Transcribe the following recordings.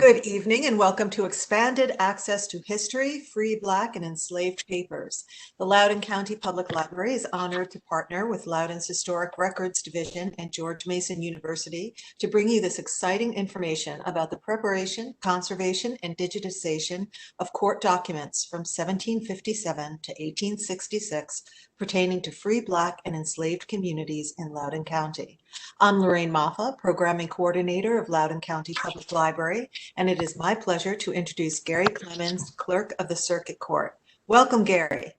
Good evening and welcome to Expanded Access to History, Free, Black, and Enslaved Papers. The Loudoun County Public Library is honored to partner with Loudoun's Historic Records Division and George Mason University to bring you this exciting information about the preparation, conservation, and digitization of court documents from 1757 to 1866 pertaining to free, Black, and enslaved communities in Loudoun County. I'm Lorraine Moffa, Programming Coordinator of Loudoun County Public Library, and it is my pleasure to introduce Gary Clemens, Clerk of the Circuit Court. Welcome, Gary.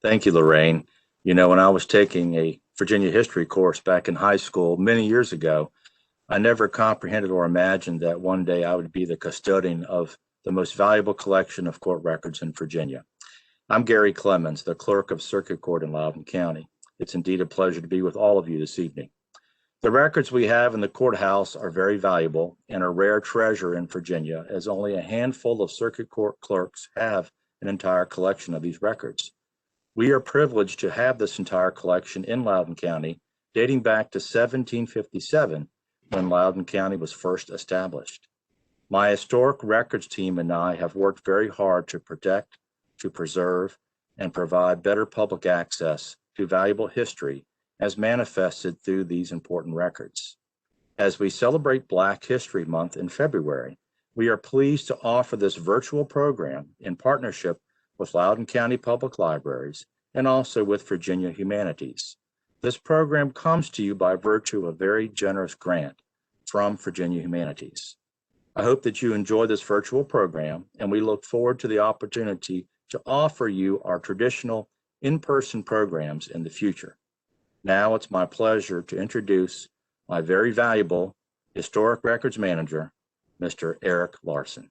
Thank you, Lorraine. You know, when I was taking a Virginia history course back in high school many years ago, I never comprehended or imagined that one day I would be the custodian of the most valuable collection of court records in Virginia. I'm Gary Clemens, the Clerk of Circuit Court in Loudoun County. It's indeed a pleasure to be with all of you this evening. The records we have in the courthouse are very valuable and a rare treasure in Virginia, as only a handful of circuit court clerks have an entire collection of these records. We are privileged to have this entire collection in Loudoun County, dating back to 1757, when Loudoun County was first established. My historic records team and I have worked very hard to protect, to preserve, and provide better public access to valuable history as manifested through these important records. As we celebrate Black History Month in February, we are pleased to offer this virtual program in partnership with Loudoun County Public Libraries and also with Virginia Humanities. This program comes to you by virtue of a very generous grant from Virginia Humanities. I hope that you enjoy this virtual program, and we look forward to the opportunity to offer you our traditional in-person programs in the future. Now it's my pleasure to introduce my very valuable Historic Records Manager, Mr. Eric Larson.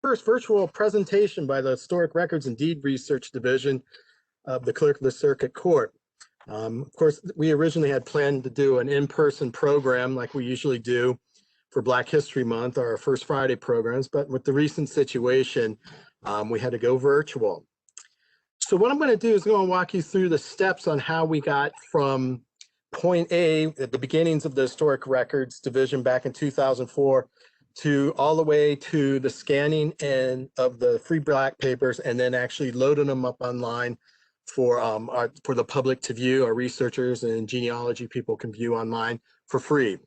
First virtual presentation by the Historic Records and Deed Research Division of the Clerk of the Circuit Court. Of course, we originally had planned to do an in-person program like we usually do for Black History Month, our First Friday programs, but with the recent situation, we had to go virtual. So what I'm going to do is I'm going to walk you through the steps on how we got from point A at the beginnings of the Historic Records Division back in 2004 to all the way to the scanning and of the free Black papers and then actually loading them up online for the public to view. Our researchers and genealogy people can view online for free.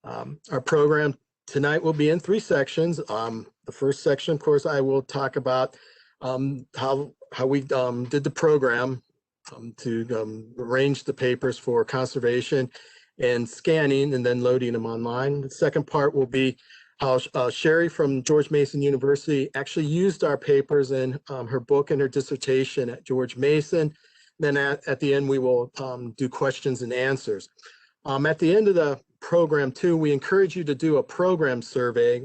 Our program tonight will be in three sections. The first section, of course, I will talk about how we did the program to arrange the papers for conservation and scanning and then loading them online. The second part will be how Sheri from George Mason University actually used our papers in her book and her dissertation at George Mason. Then at the end, we will do questions and answers. At the end of the program too, we encourage you to do a program survey,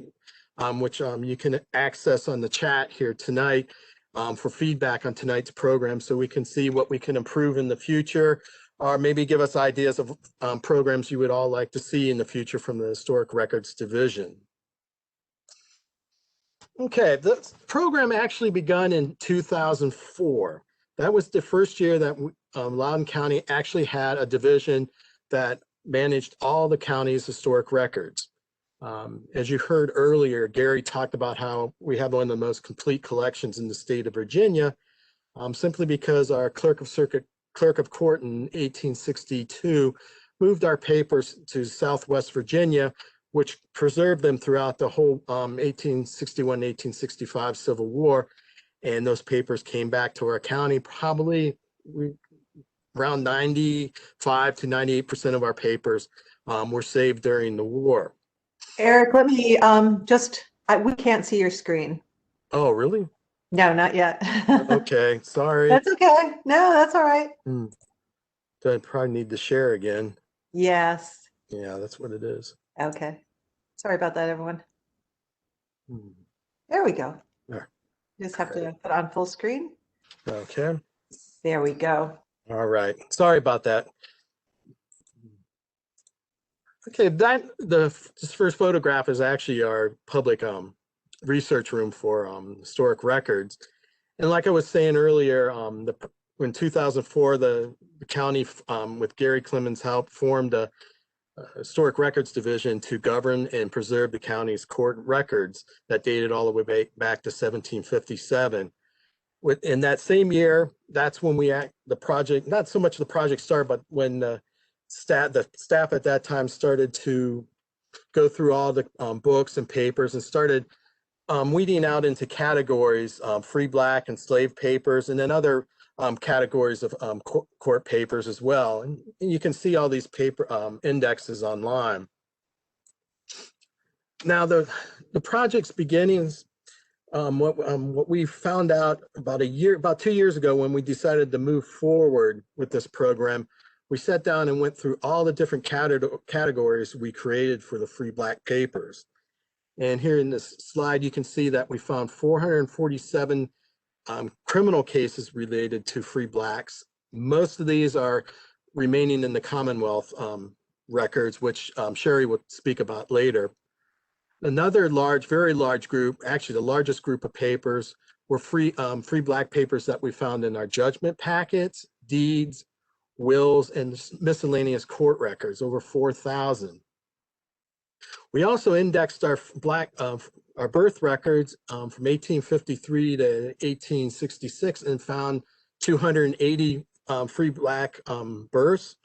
which you can access on the chat here tonight for feedback on tonight's program so we can see what we can improve in the future, or maybe give us ideas of programs you would all like to see in the future from the Historic Records Division. Okay, the program actually begun in 2004. That was the first year that Loudoun County actually had a division that managed all the county's historic records. As you heard earlier, Gary talked about how we have one of the most complete collections in the state of Virginia, simply because our Clerk of Court in 1862 moved our papers to Southwest Virginia, which preserved them throughout the whole 1861-1865 Civil War. And those papers came back to our county probably around 95 to 98% of our papers were saved during the war. Eric, let me we can't see your screen. Oh, really? No, not yet. Okay, sorry. That's okay. No, that's all right. So I probably need to share again. Yes. Yeah, that's what it is. Okay. Sorry about that, everyone. There we go. There. Just have to put on full screen. Okay. There we go. All right. Sorry about that. Okay, this first photograph is actually our public research room for historic records. And like I was saying earlier, in 2004, the county, with Gary Clemens' help, formed a Historic Records Division to govern and preserve the county's court records that dated all the way back to 1757. In that same year, that's when the project, not so much the project started, but when the staff at that time started to go through all the books and papers and started weeding out into categories, free black and slave papers, and then other categories of court papers as well. And you can see all these paper indexes online. Now the project's beginnings, what we found out about 2 years ago when we decided to move forward with this program, we sat down and went through all the different categories we created for the free black papers. And here in this slide, you can see that we found 447 criminal cases related to free blacks. Most of these are remaining in the Commonwealth records, which Sheri will speak about later. Another very large group, actually the largest group of papers, were free black papers that we found in our judgment packets, deeds, wills, and miscellaneous court records, over 4,000. We also indexed our birth records from 1853 to 1866 and found 280 free black births.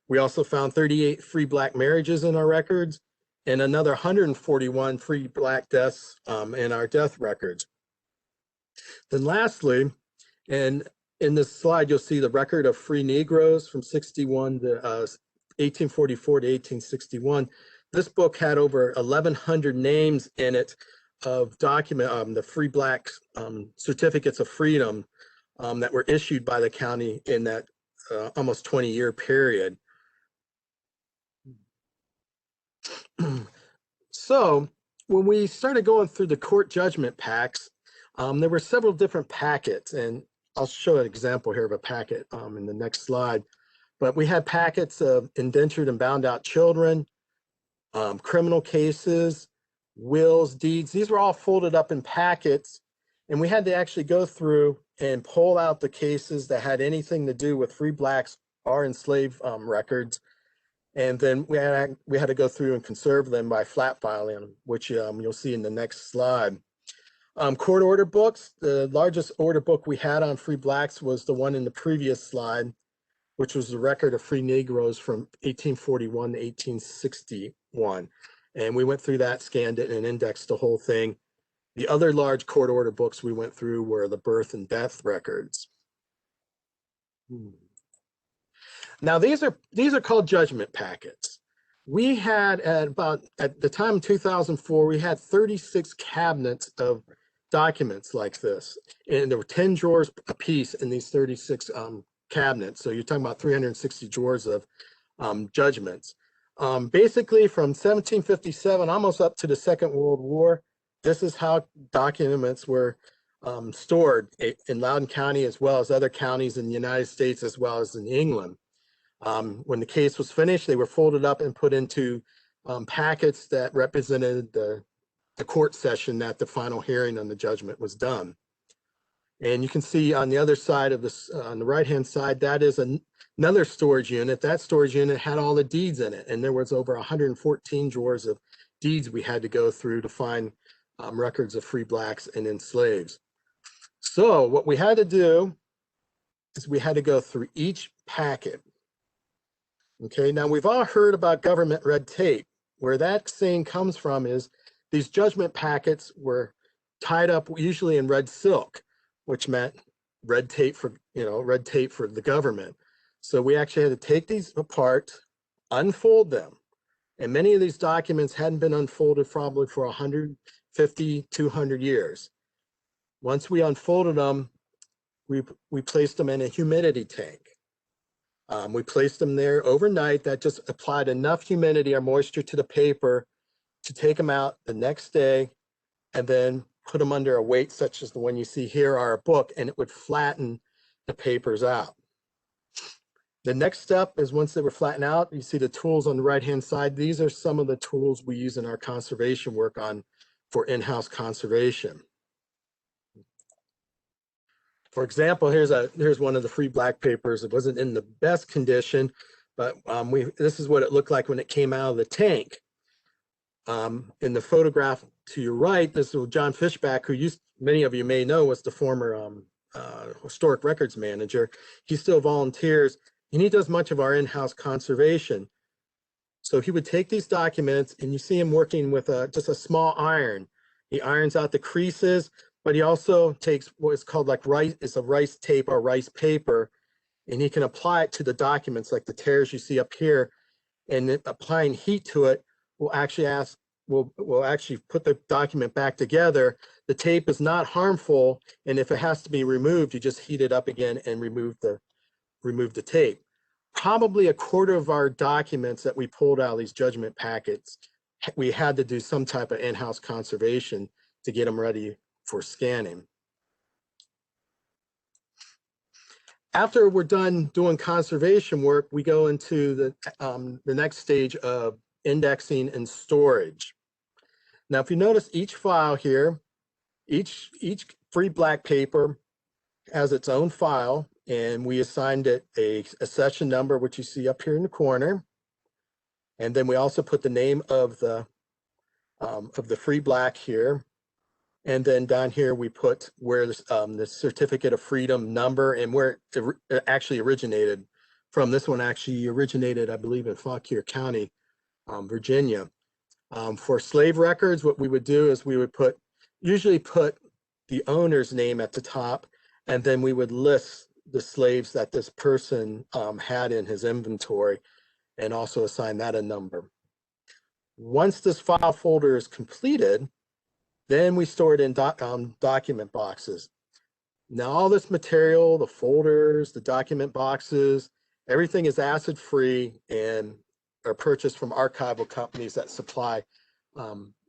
We also found 38 free black marriages in our records and another 141 free black deaths in our death records. Then lastly, and in this slide, you'll see the record of free Negroes from 1844 to 1861. This book had over 1,100 names in it of the free black certificates of freedom that were issued by the county in that almost 20-year period. So when we started going through the court judgment packs, there were several different packets, and I'll show an example here of a packet in the next slide. But we had packets of indentured and bound out children, criminal cases, wills, deeds. These were all folded up in packets, and we had to actually go through and pull out the cases that had anything to do with free blacks or enslaved records. And then we had to go through and conserve them by flat filing them, which you'll see in the next slide. Court order books, the largest order book we had on free blacks was the one in the previous slide, which was the record of free Negroes from 1841 to 1861. And we went through that, scanned it, and indexed the whole thing. The other large court order books we went through were the birth and death records. Now these are called judgment packets. We had at the time of 2004, we had 36 cabinets of documents like this, and there were 10 drawers a piece in these 36 cabinets. So you're talking about 360 drawers of judgments. Basically from 1757 almost up to the Second World War, this is how documents were stored in Loudoun County as well as other counties in the United States as well as in England. When the case was finished, they were folded up and put into packets that represented the court session that the final hearing on the judgment was done. And you can see on the other side of this, on the right-hand side, that is another storage unit. That storage unit had all the deeds in it, and there was over 114 drawers of deeds we had to go through to find records of free blacks and enslaved. So what we had to do is we had to go through each packet. Okay, now we've all heard about government red tape. Where that saying comes from is these judgment packets were tied up usually in red silk, which meant red tape for the government. So we actually had to take these apart, unfold them. And many of these documents hadn't been unfolded probably for 150, 200 years. Once we unfolded them, we placed them in a humidity tank. We placed them there overnight. That just applied enough humidity or moisture to the paper to take them out the next day and then put them under a weight such as the one you see here, or a book, and it would flatten the papers out. The next step is once they were flattened out, you see the tools on the right-hand side. These are some of the tools we use in our conservation work for in-house conservation. For example, here's one of the free black papers. It wasn't in the best condition, but this is what it looked like when it came out of the tank. In the photograph to your right, this is John Fishback, who many of you may know, was the former historic records manager. He still volunteers, and he does much of our in-house conservation. So he would take these documents, and you see him working with just a small iron. He irons out the creases, but he also takes what is called like rice tape or rice paper, and he can apply it to the documents like the tears you see up here, and applying heat to it will actually will actually put the document back together. The tape is not harmful, and if it has to be removed, you just heat it up again and remove the tape. Probably a quarter of our documents that we pulled out of these judgment packets, we had to do some type of in-house conservation to get them ready for scanning. After we're done doing conservation work, we go into the next stage of indexing and storage. Now, if you notice each file here, each free black paper has its own file, and we assigned it a session number, which you see up here in the corner. And then we also put the name of the free black here. And then down here, we put where the certificate of freedom number and where it actually originated from. This one actually originated, I believe, in Fauquier County, Virginia. For slave records, what we would do is we would usually put the owner's name at the top, and then we would list the slaves that this person had in his inventory and also assign that a number. Once this file folder is completed, then we store it in document boxes. Now all this material, the folders, the document boxes, everything is acid-free and are purchased from archival companies that supply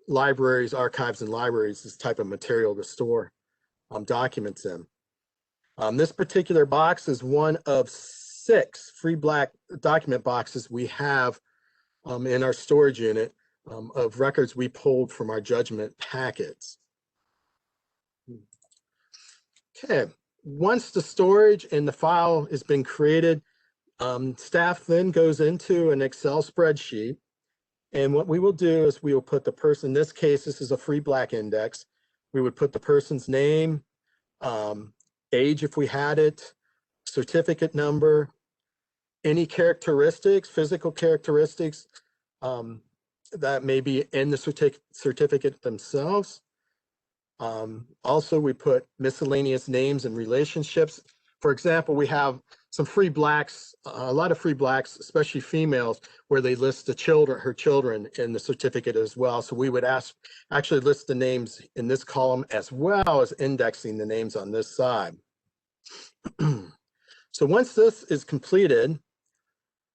libraries, archives, and libraries this type of material to store documents in. This particular box is one of 6 free black document boxes we have in our storage unit of records we pulled from our judgment packets. Okay, once the storage and the file has been created, staff then goes into an Excel spreadsheet. And what we will do is we will put the person, in this case, this is a free black index. We would put the person's name, age if we had it, certificate number, any characteristics, physical characteristics that may be in the certificate themselves. Also, we put miscellaneous names and relationships. For example, we have some free blacks, a lot of free blacks, especially females, where they list her children in the certificate as well. So we would actually list the names in this column as well as indexing the names on this side. So once this is completed,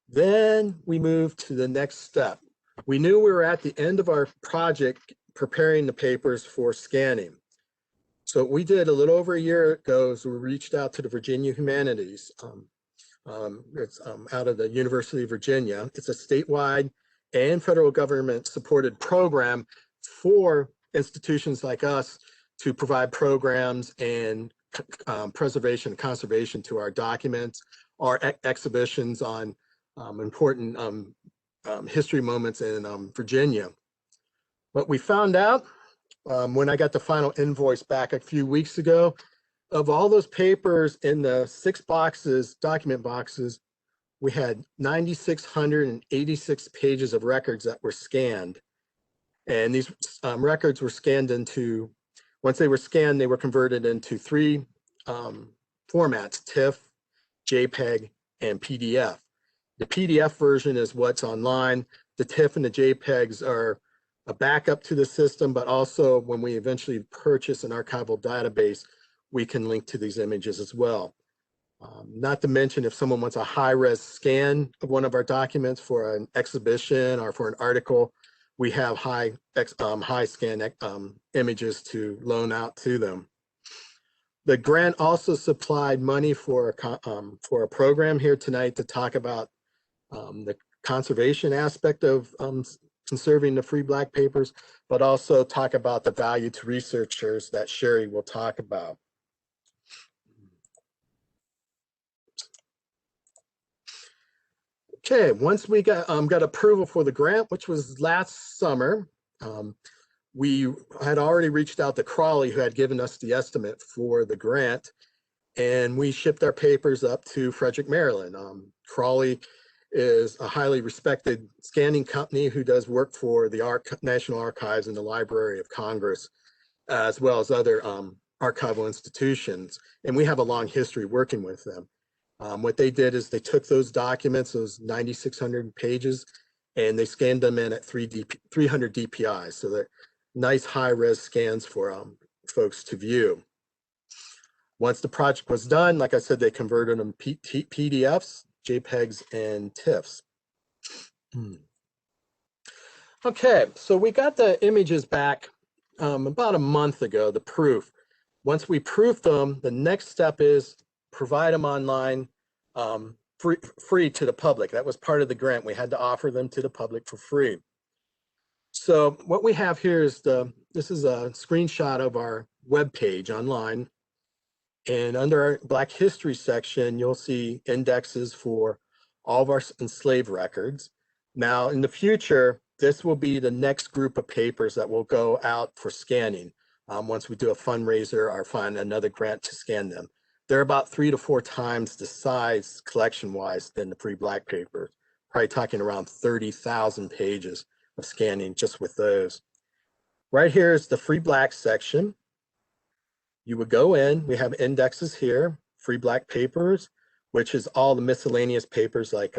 then we move to the next step. We knew we were at the end of our project preparing the papers for scanning. So what we did a little over a year ago is we reached out to the Virginia Humanities. It's out of the University of Virginia. It's a statewide and federal government supported program for institutions like us to provide programs and preservation and conservation to our documents, our exhibitions on important history moments in Virginia. What we found out when I got the final invoice back a few weeks ago, of all those papers in the 6 boxes, document boxes, we had 9,686 pages of records that were scanned. And these records were scanned into, once they were scanned, they were converted into 3 formats: TIFF, JPEG, and PDF. The PDF version is what's online. The TIFF and the JPEGs are a backup to the system, but also when we eventually purchase an archival database, we can link to these images as well. Not to mention, if someone wants a high-res scan of one of our documents for an exhibition or for an article, we have high scan images to loan out to them. The grant also supplied money for a program here tonight to talk about the conservation aspect of conserving the free black papers, but also talk about the value to researchers that Sheri will talk about. Okay, once we got approval for the grant, which was last summer, we had already reached out to Crawley, who had given us the estimate for the grant, and we shipped our papers up to Frederick, Maryland. Crawley is a highly respected scanning company who does work for the National Archives and the Library of Congress, as well as other archival institutions. And we have a long history working with them. What they did is they took those documents, those 9,600 pages, and they scanned them in at 300 DPI. So they're nice high-res scans for folks to view. Once the project was done, like I said, they converted them PDFs, JPEGs, and TIFFs. Okay, so we got the images back about a month ago, the proof. Once we proofed them, the next step is provide them online free to the public. That was part of the grant. We had to offer them to the public for free. So what we have here is this is a screenshot of our web page online. And under our Black History section, you'll see indexes for all of our enslaved records. Now, in the future, this will be the next group of papers that will go out for scanning once we do a fundraiser or find another grant to scan them. They're about 3 to 4 times the size collection-wise than the free Black papers, probably talking around 30,000 pages of scanning just with those. Right here is the free Black section. You would go in, we have indexes here, free Black papers, which is all the miscellaneous papers like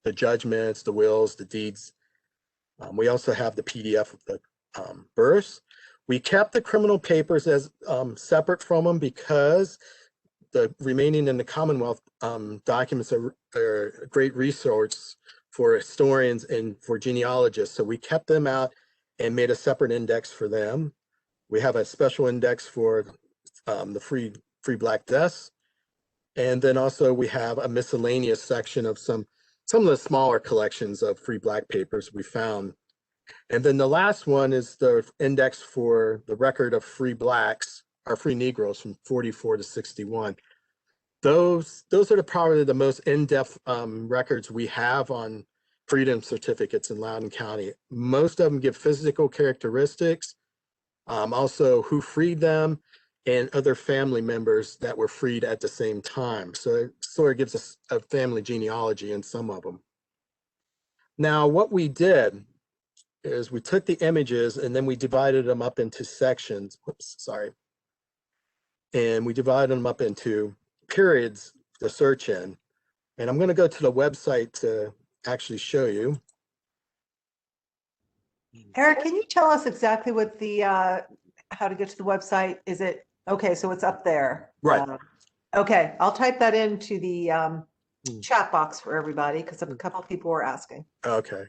the judgments, the wills, the deeds. We also have the PDF of the births. We kept the criminal papers as separate from them because the remaining in the Commonwealth documents are a great resource for historians and for genealogists. So we kept them out and made a separate index for them. We have a special index for the free Black deaths. And then also we have a miscellaneous section of some of the smaller collections of free Black papers we found. And then the last one is the index for the record of free Blacks, or free Negroes from 44 to 61. Those are probably the most in-depth records we have on freedom certificates in Loudoun County. Most of them give physical characteristics, also who freed them, and other family members that were freed at the same time. So it sort of gives us a family genealogy in some of them. Now, what we did is we took the images and then we divided them up into sections. Whoops, sorry. And we divided them up into periods to search in. And I'm going to go to the website to actually show you. Eric, can you tell us exactly what the how to get to the website? Is it okay? So it's up there, right? Okay, I'll type that into the chat box for everybody because a couple of people were asking. Okay.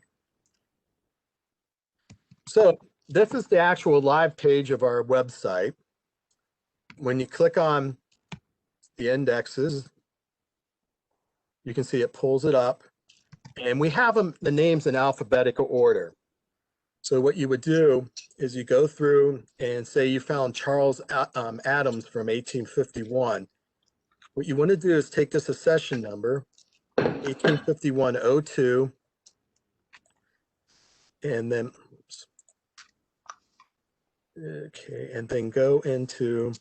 So this is the actual live page of our website. When you click on the indexes, you can see it pulls it up, and we have them, the names in alphabetical order. So what you would do is you go through and say you found Charles Adams from 1851. What you want to do is take this accession number, 1851-02, and then, okay, and then go into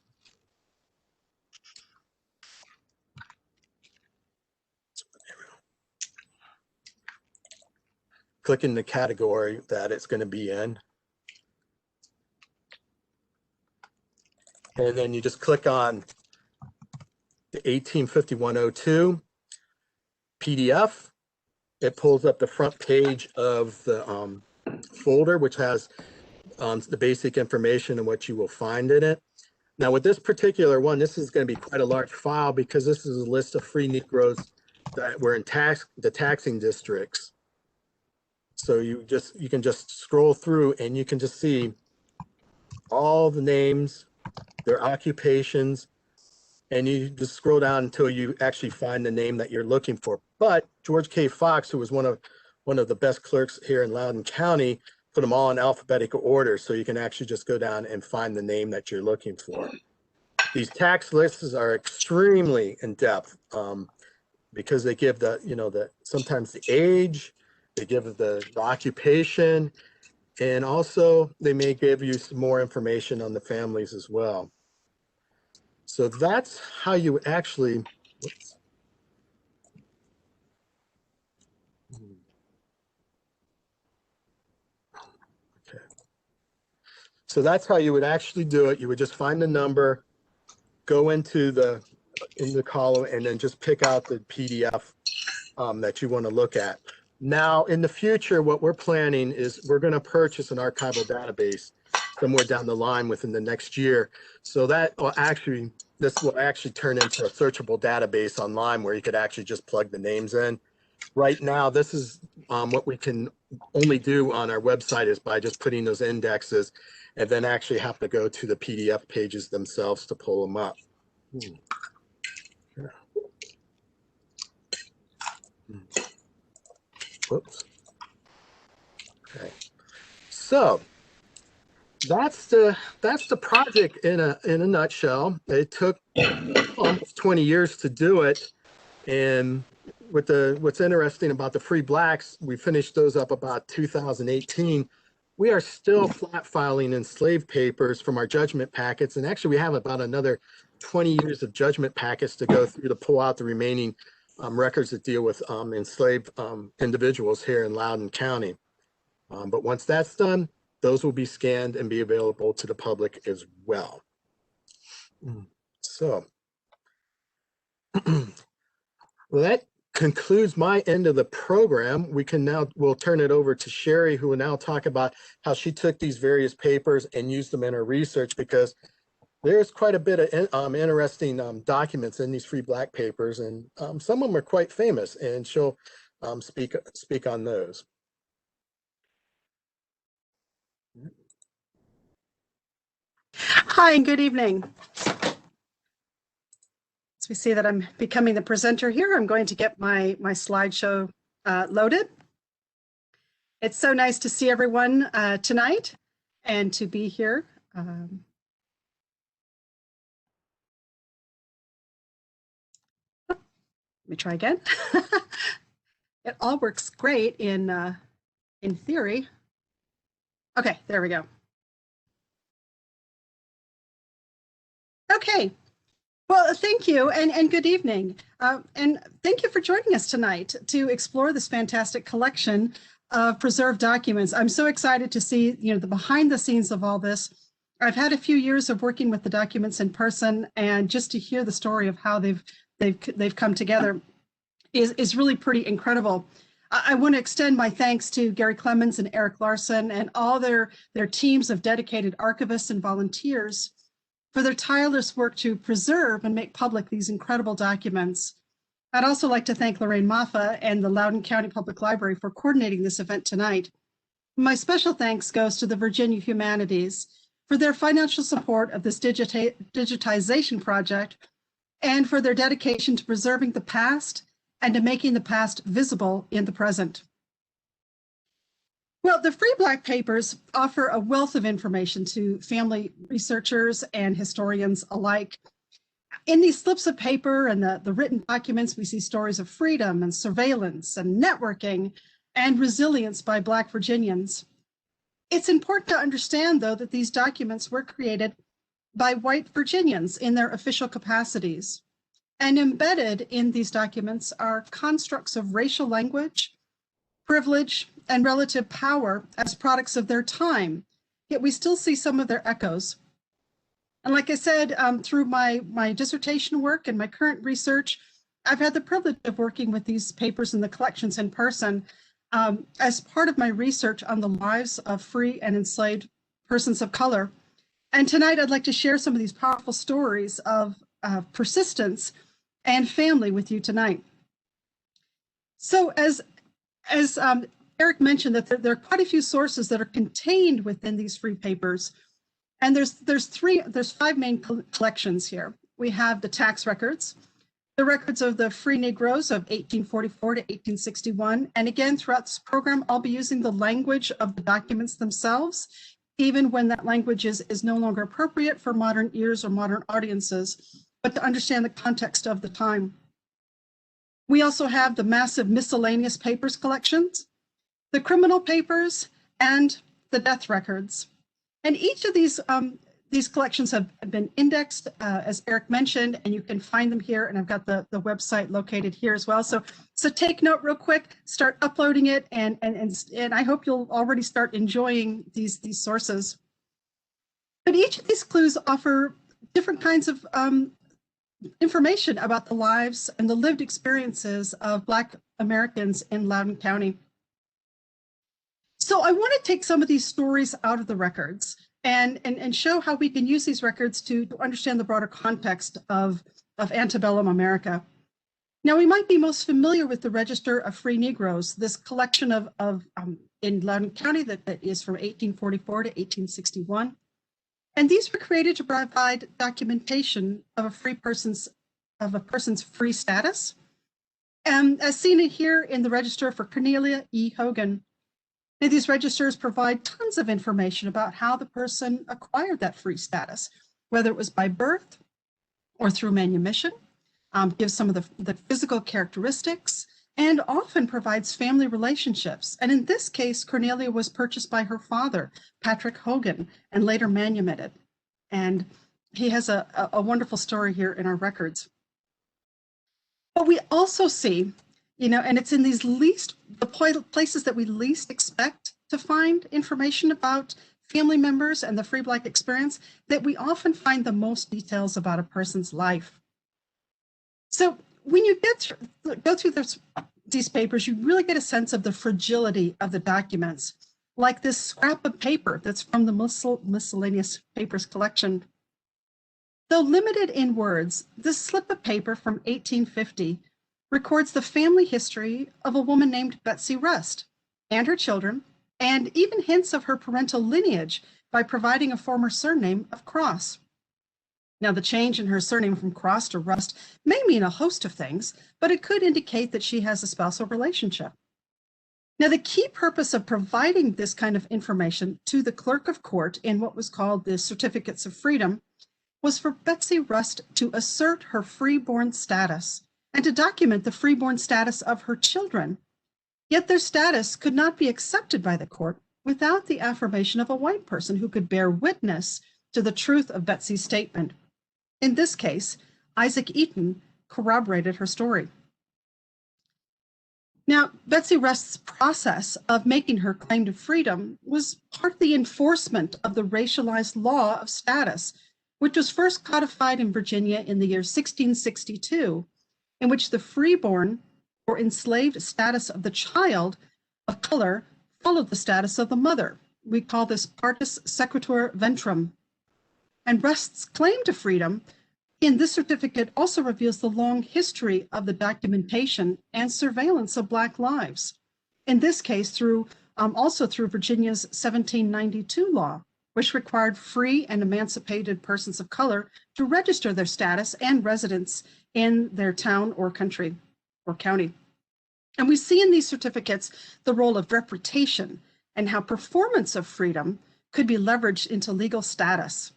click in the category that it's going to be in. And then you just click on the 1851-02 PDF. It pulls up the front page of the folder, which has the basic information and what you will find in it. Now with this particular one, this is going to be quite a large file because this is a list of free Negroes that were in the taxing districts. So you can just scroll through and you can just see all the names, their occupations, and you just scroll down until you actually find the name that you're looking for. But George K. Fox, who was one of the best clerks here in Loudoun County, put them all in alphabetical order, so you can actually just go down and find the name that you're looking for. These tax lists are extremely in depth. because they give the, sometimes the age, they give the occupation, and also they may give you some more information on the families as well. So that's how you actually, whoops. Okay. So that's how you would actually do it. You would just find the number, go into the column, and then just pick out the PDF that you want to look at. Now, in the future, what we're planning is we're going to purchase an archival database somewhere down the line within the next year. So that will actually, this will actually turn into a searchable database online where you could actually just plug the names in. Right now, this is what we can only do on our website is by just putting those indexes, and then actually have to go to the PDF pages themselves to pull them up. Whoops. Okay. So that's the project in a nutshell. It took almost 20 years to do it, and what's interesting about the Free Blacks, we finished those up about 2018. We are still flat filing enslaved papers from our judgment packets, and actually we have about another 20 years of judgment packets to go through to pull out the remaining records that deal with enslaved individuals here in Loudoun County. But once that's done, those will be scanned and be available to the public as well. So, well, that concludes my end of the program. We'll turn it over to Sheri, who will now talk about how she took these various papers and used them in her research, because there's quite a bit of interesting documents in these Free Black papers, and some of them are quite famous, and she'll speak on those. Hi, and good evening. As we see that I'm becoming the presenter here, I'm going to get my slideshow loaded. It's so nice to see everyone tonight and to be here. Let me try again. It all works great in theory. Okay, there we go. Okay, well, thank you and good evening. And thank you for joining us tonight to explore this fantastic collection of preserved documents. I'm so excited to see, the behind the scenes of all this. I've had a few years of working with the documents in person, and just to hear the story of how they've come together is really pretty incredible. I want to extend my thanks to Gary Clemens and Eric Larson and all their teams of dedicated archivists and volunteers for their tireless work to preserve and make public these incredible documents. I'd also like to thank Lorraine Maffa and the Loudoun County Public Library for coordinating this event tonight. My special thanks goes to the Virginia Humanities for their financial support of this digitization project and for their dedication to preserving the past and to making the past visible in the present. Well, the Free Black papers offer a wealth of information to family researchers and historians alike. In these slips of paper and the written documents, we see stories of freedom and surveillance and networking and resilience by Black Virginians. It's important to understand, though, that these documents were created by white Virginians in their official capacities. And embedded in these documents are constructs of racial language, privilege, and relative power as products of their time, yet we still see some of their echoes. And like I said, through my dissertation work and my current research, I've had the privilege of working with these papers and the collections in person as part of my research on the lives of free and enslaved persons of color. And tonight I'd like to share some of these powerful stories of persistence and family with you tonight. So as Eric mentioned, that there are quite a few sources that are contained within these free papers. And there's five main collections here. We have the tax records, the records of the free Negroes of 1844 to 1861. And again, throughout this program, I'll be using the language of the documents themselves, even when that language is no longer appropriate for modern ears or modern audiences, but to understand the context of the time. We also have the massive miscellaneous papers collections, the criminal papers, and the death records. And each of these collections have been indexed, as Eric mentioned, and you can find them here. And I've got the website located here as well. So take note real quick, start uploading it, and I hope you'll already start enjoying these sources. But each of these clues offer different kinds of information about the lives and the lived experiences of Black Americans in Loudoun County. So I want to take some of these stories out of the records and show how we can use these records to understand the broader context of antebellum America. Now, we might be most familiar with the Register of Free Negroes, this collection in Loudoun County that is from 1844 to 1861. And these were created to provide documentation of a person's free status. And as seen here in the register for Cornelia E. Hogan, these registers provide tons of information about how the person acquired that free status, whether it was by birth or through manumission, gives some of the physical characteristics, and often provides family relationships. And in this case, Cornelia was purchased by her father, Patrick Hogan, and later manumitted. And he has a wonderful story here in our records. But we also see, and it's in these the places that we least expect to find information about family members and the free Black experience, that we often find the most details about a person's life. So when you go through these papers, you really get a sense of the fragility of the documents, like this scrap of paper that's from the miscellaneous papers collection. Though limited in words, this slip of paper from 1850 records the family history of a woman named Betsy Rust and her children, and even hints of her parental lineage by providing a former surname of Cross. Now, the change in her surname from Cross to Rust may mean a host of things, but it could indicate that she has a spousal relationship. Now, the key purpose of providing this kind of information to the clerk of court in what was called the Certificates of Freedom was for Betsy Rust to assert her freeborn status and to document the freeborn status of her children. Yet their status could not be accepted by the court without the affirmation of a white person who could bear witness to the truth of Betsy's statement. In this case, Isaac Eaton corroborated her story. Now, Betsy Rust's process of making her claim to freedom was part of the enforcement of the racialized law of status, which was first codified in Virginia in the year 1662, in which the freeborn or enslaved status of the child of color followed the status of the mother. We call this partus sequitur ventrum. And Rust's claim to freedom in this certificate also reveals the long history of the documentation and surveillance of Black lives. In this case, also through Virginia's 1792 law, which required free and emancipated persons of color to register their status and residence in their town or country or county. And we see in these certificates the role of reputation and how performance of freedom could be leveraged into legal status.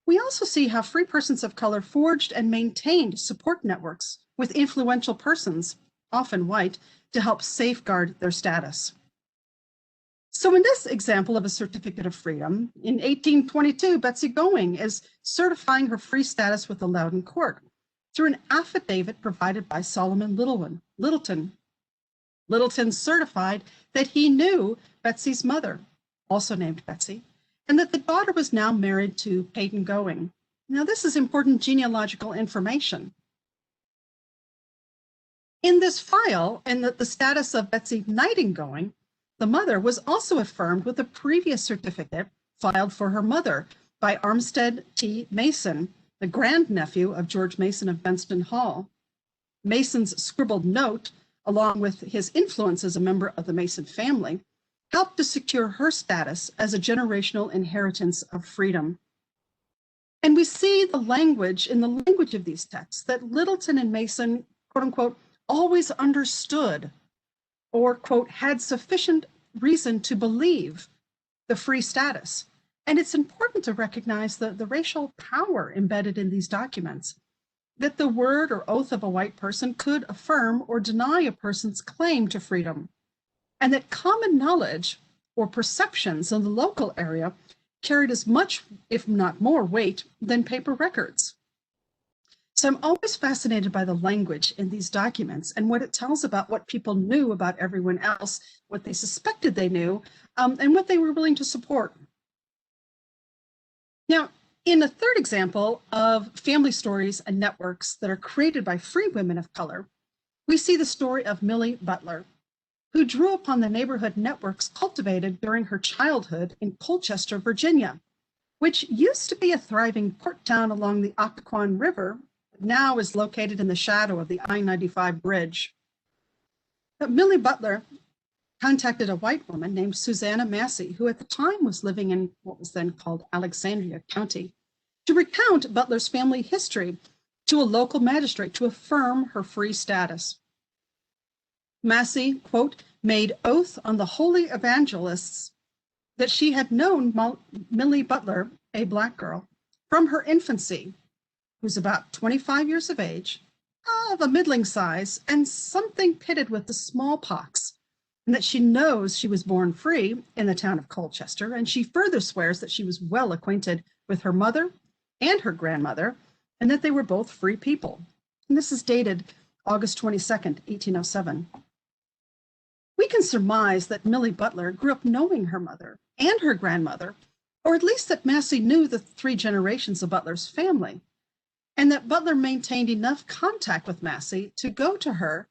We also see how free persons of color forged and maintained support networks with influential persons, often white, to help safeguard their status. So in this example of a certificate of freedom, in 1822, Betsy Going is certifying her free status with the Loudoun court through an affidavit provided by Solomon Littleton. Littleton certified that he knew Betsy's mother, also named Betsy, and that the daughter was now married to Peyton Going. Now, this is important genealogical information. In this file, and the status of Betsy Knighting Going, the mother was also affirmed with a previous certificate filed for her mother by Armstead T. Mason, the grandnephew of George Mason of Benston Hall. Mason's scribbled note, along with his influence as a member of the Mason family, helped to secure her status as a generational inheritance of freedom. And we see in the language of these texts that Littleton and Mason, quote unquote, always understood or, quote, had sufficient reason to believe the free status. And it's important to recognize the racial power embedded in these documents. that the word or oath of a white person could affirm or deny a person's claim to freedom, and that common knowledge or perceptions in the local area carried as much, if not more, weight than paper records. So I'm always fascinated by the language in these documents and what it tells about what people knew about everyone else, what they suspected they knew, and what they were willing to support. Now, in a third example of family stories and networks that are created by free women of color, we see the story of Millie Butler, who drew upon the neighborhood networks cultivated during her childhood in Colchester, Virginia, which used to be a thriving port town along the Occoquan River, but now is located in the shadow of the I-95 bridge. But Millie Butler contacted a white woman named Susanna Massey, who at the time was living in what was then called Alexandria County, to recount Butler's family history to a local magistrate to affirm her free status. Massey, quote, made oath on the holy evangelists that she had known Millie Butler, a Black girl, from her infancy, who's about 25 years of age, of a middling size, and something pitted with the smallpox, and that she knows she was born free in the town of Colchester, and she further swears that she was well acquainted with her mother and her grandmother, and that they were both free people. And this is dated August 22nd, 1807. We can surmise that Millie Butler grew up knowing her mother and her grandmother, or at least that Massey knew the three generations of Butler's family, and that Butler maintained enough contact with Massey to go to her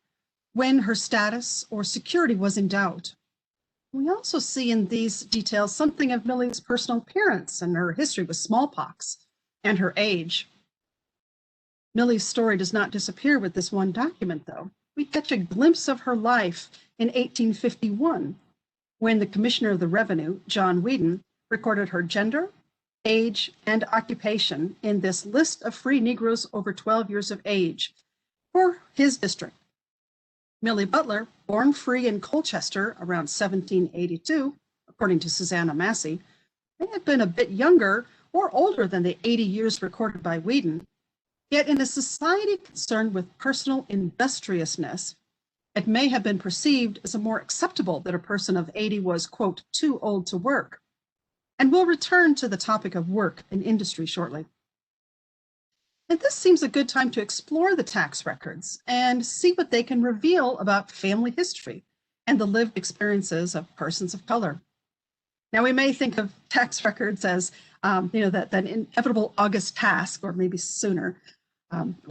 when her status or security was in doubt. We also see in these details something of Millie's personal appearance and her history with smallpox and her age. Millie's story does not disappear with this one document, though. We catch a glimpse of her life in 1851, when the Commissioner of the Revenue, John Whedon, recorded her gender, age, and occupation in this list of free Negroes over 12 years of age for his district. Millie Butler, born free in Colchester around 1782, according to Susanna Massey, may have been a bit younger or older than the 80 years recorded by Whedon, yet in a society concerned with personal industriousness, it may have been perceived as more acceptable that a person of 80 was, quote, too old to work. And we'll return to the topic of work and industry shortly. And this seems a good time to explore the tax records and see what they can reveal about family history and the lived experiences of persons of color. Now, we may think of tax records as, that inevitable August task, or maybe sooner,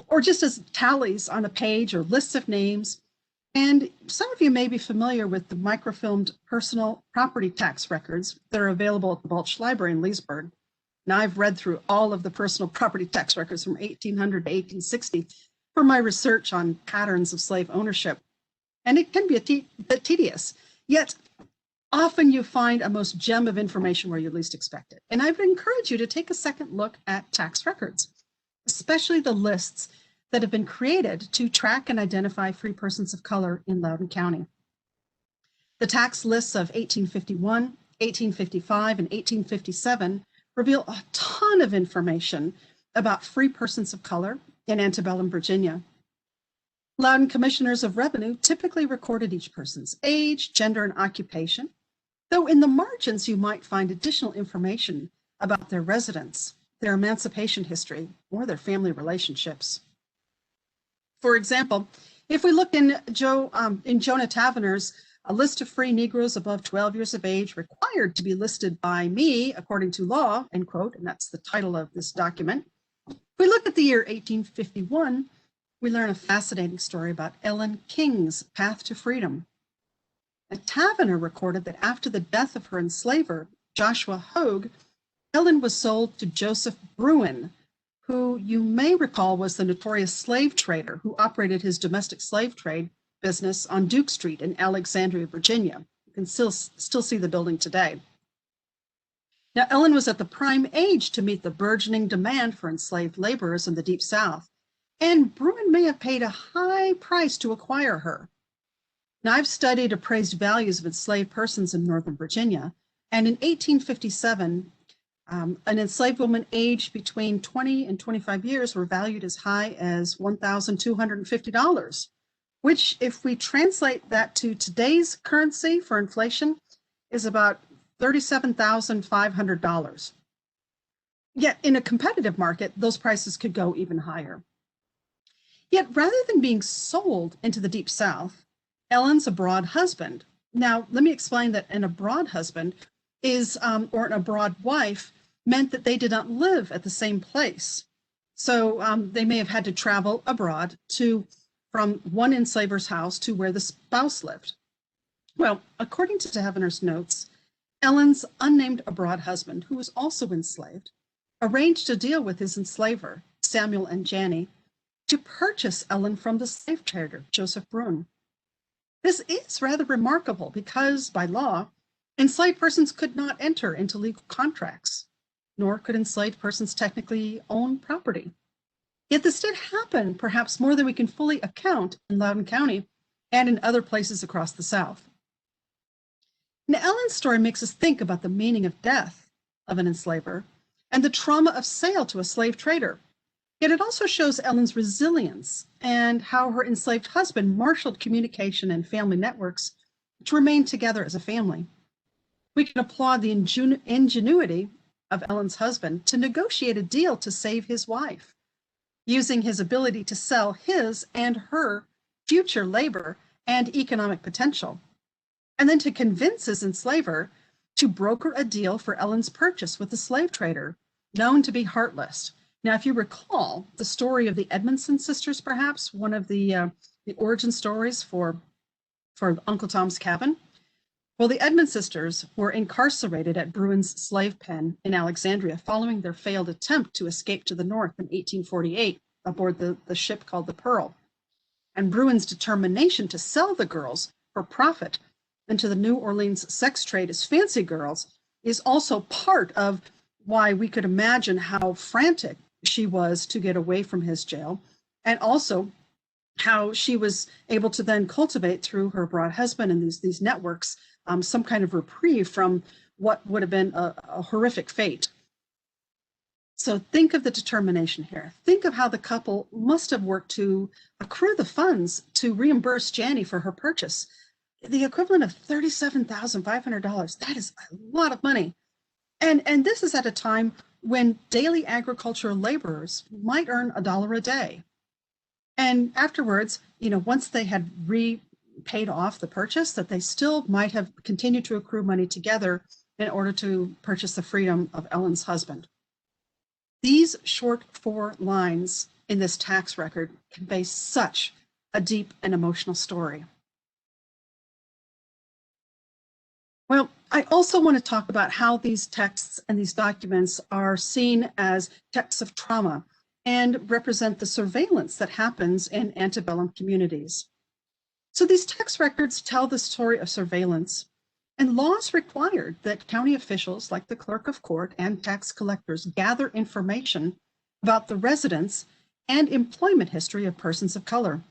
or just as tallies on a page or lists of names. And some of you may be familiar with the microfilmed personal property tax records that are available at the Balch Library in Leesburg. Now, I've read through all of the personal property tax records from 1800 to 1860 for my research on patterns of slave ownership. And it can be a bit tedious, yet often you find a most gem of information where you least expect it. And I would encourage you to take a second look at tax records, especially the lists that have been created to track and identify free persons of color in Loudoun County. The tax lists of 1851, 1855, and 1857 reveal a ton of information about free persons of color in antebellum Virginia. Loudoun Commissioners of Revenue typically recorded each person's age, gender, and occupation, though in the margins you might find additional information about their residence, their emancipation history, or their family relationships. For example, if we look in Jonah Taverner's a list of free Negroes above 12 years of age required to be listed by me according to law, end quote, and that's the title of this document. If we look at the year 1851, we learn a fascinating story about Ellen King's path to freedom. A Taverner recorded that after the death of her enslaver, Joshua Hogue, Ellen was sold to Joseph Bruin, who you may recall was the notorious slave trader who operated his domestic slave trade business on Duke Street in Alexandria, Virginia. You can still see the building today. Now, Ellen was at the prime age to meet the burgeoning demand for enslaved laborers in the Deep South, and Bruin may have paid a high price to acquire her. Now, I've studied appraised values of enslaved persons in Northern Virginia, and in 1857, An enslaved woman aged between 20 and 25 years were valued as high as $1,250, which, if we translate that to today's currency for inflation, is about $37,500. Yet in a competitive market, those prices could go even higher. Yet rather than being sold into the Deep South, Ellen's abroad husband. Now, let me explain that an abroad husband is, or an abroad wife, meant that they did not live at the same place. So they may have had to travel abroad from one enslaver's house to where the spouse lived. Well, according to Tavener's notes, Ellen's unnamed abroad husband, who was also enslaved, arranged a deal with his enslaver, Samuel and Janney, to purchase Ellen from the slave trader, Joseph Bruin. This is rather remarkable because, by law, enslaved persons could not enter into legal contracts, nor could enslaved persons technically own property. Yet this did happen, perhaps more than we can fully account, in Loudoun County and in other places across the South. Now, Ellen's story makes us think about the meaning of death of an enslaver and the trauma of sale to a slave trader. Yet it also shows Ellen's resilience and how her enslaved husband marshaled communication and family networks to remain together as a family. We can applaud the ingenuity of Ellen's husband to negotiate a deal to save his wife, using his ability to sell his and her future labor and economic potential, and then to convince his enslaver to broker a deal for Ellen's purchase with the slave trader, known to be heartless. Now, if you recall the story of the Edmondson Sisters, perhaps one of the origin stories for Uncle Tom's Cabin. Well, the Edmondson Sisters were incarcerated at Bruin's slave pen in Alexandria following their failed attempt to escape to the north in 1848 aboard the ship called the Pearl. And Bruin's determination to sell the girls for profit into the New Orleans sex trade as fancy girls is also part of why we could imagine how frantic she was to get away from his jail, and also how she was able to then cultivate through her abroad husband and these networks some kind of reprieve from what would have been a horrific fate. So think of the determination here. Think of how the couple must have worked to accrue the funds to reimburse Janney for her purchase. The equivalent of $37,500. That is a lot of money. And this is at a time when daily agricultural laborers might earn $1 a day. And afterwards, once they had repaid off the purchase, that they still might have continued to accrue money together in order to purchase the freedom of Ellen's husband. These short 4 lines in this tax record convey such a deep and emotional story. Well, I also want to talk about how these texts and these documents are seen as texts of trauma and represent the surveillance that happens in antebellum communities. So these text records tell the story of surveillance, and laws required that county officials like the clerk of court and tax collectors gather information about the residence and employment history of persons of color.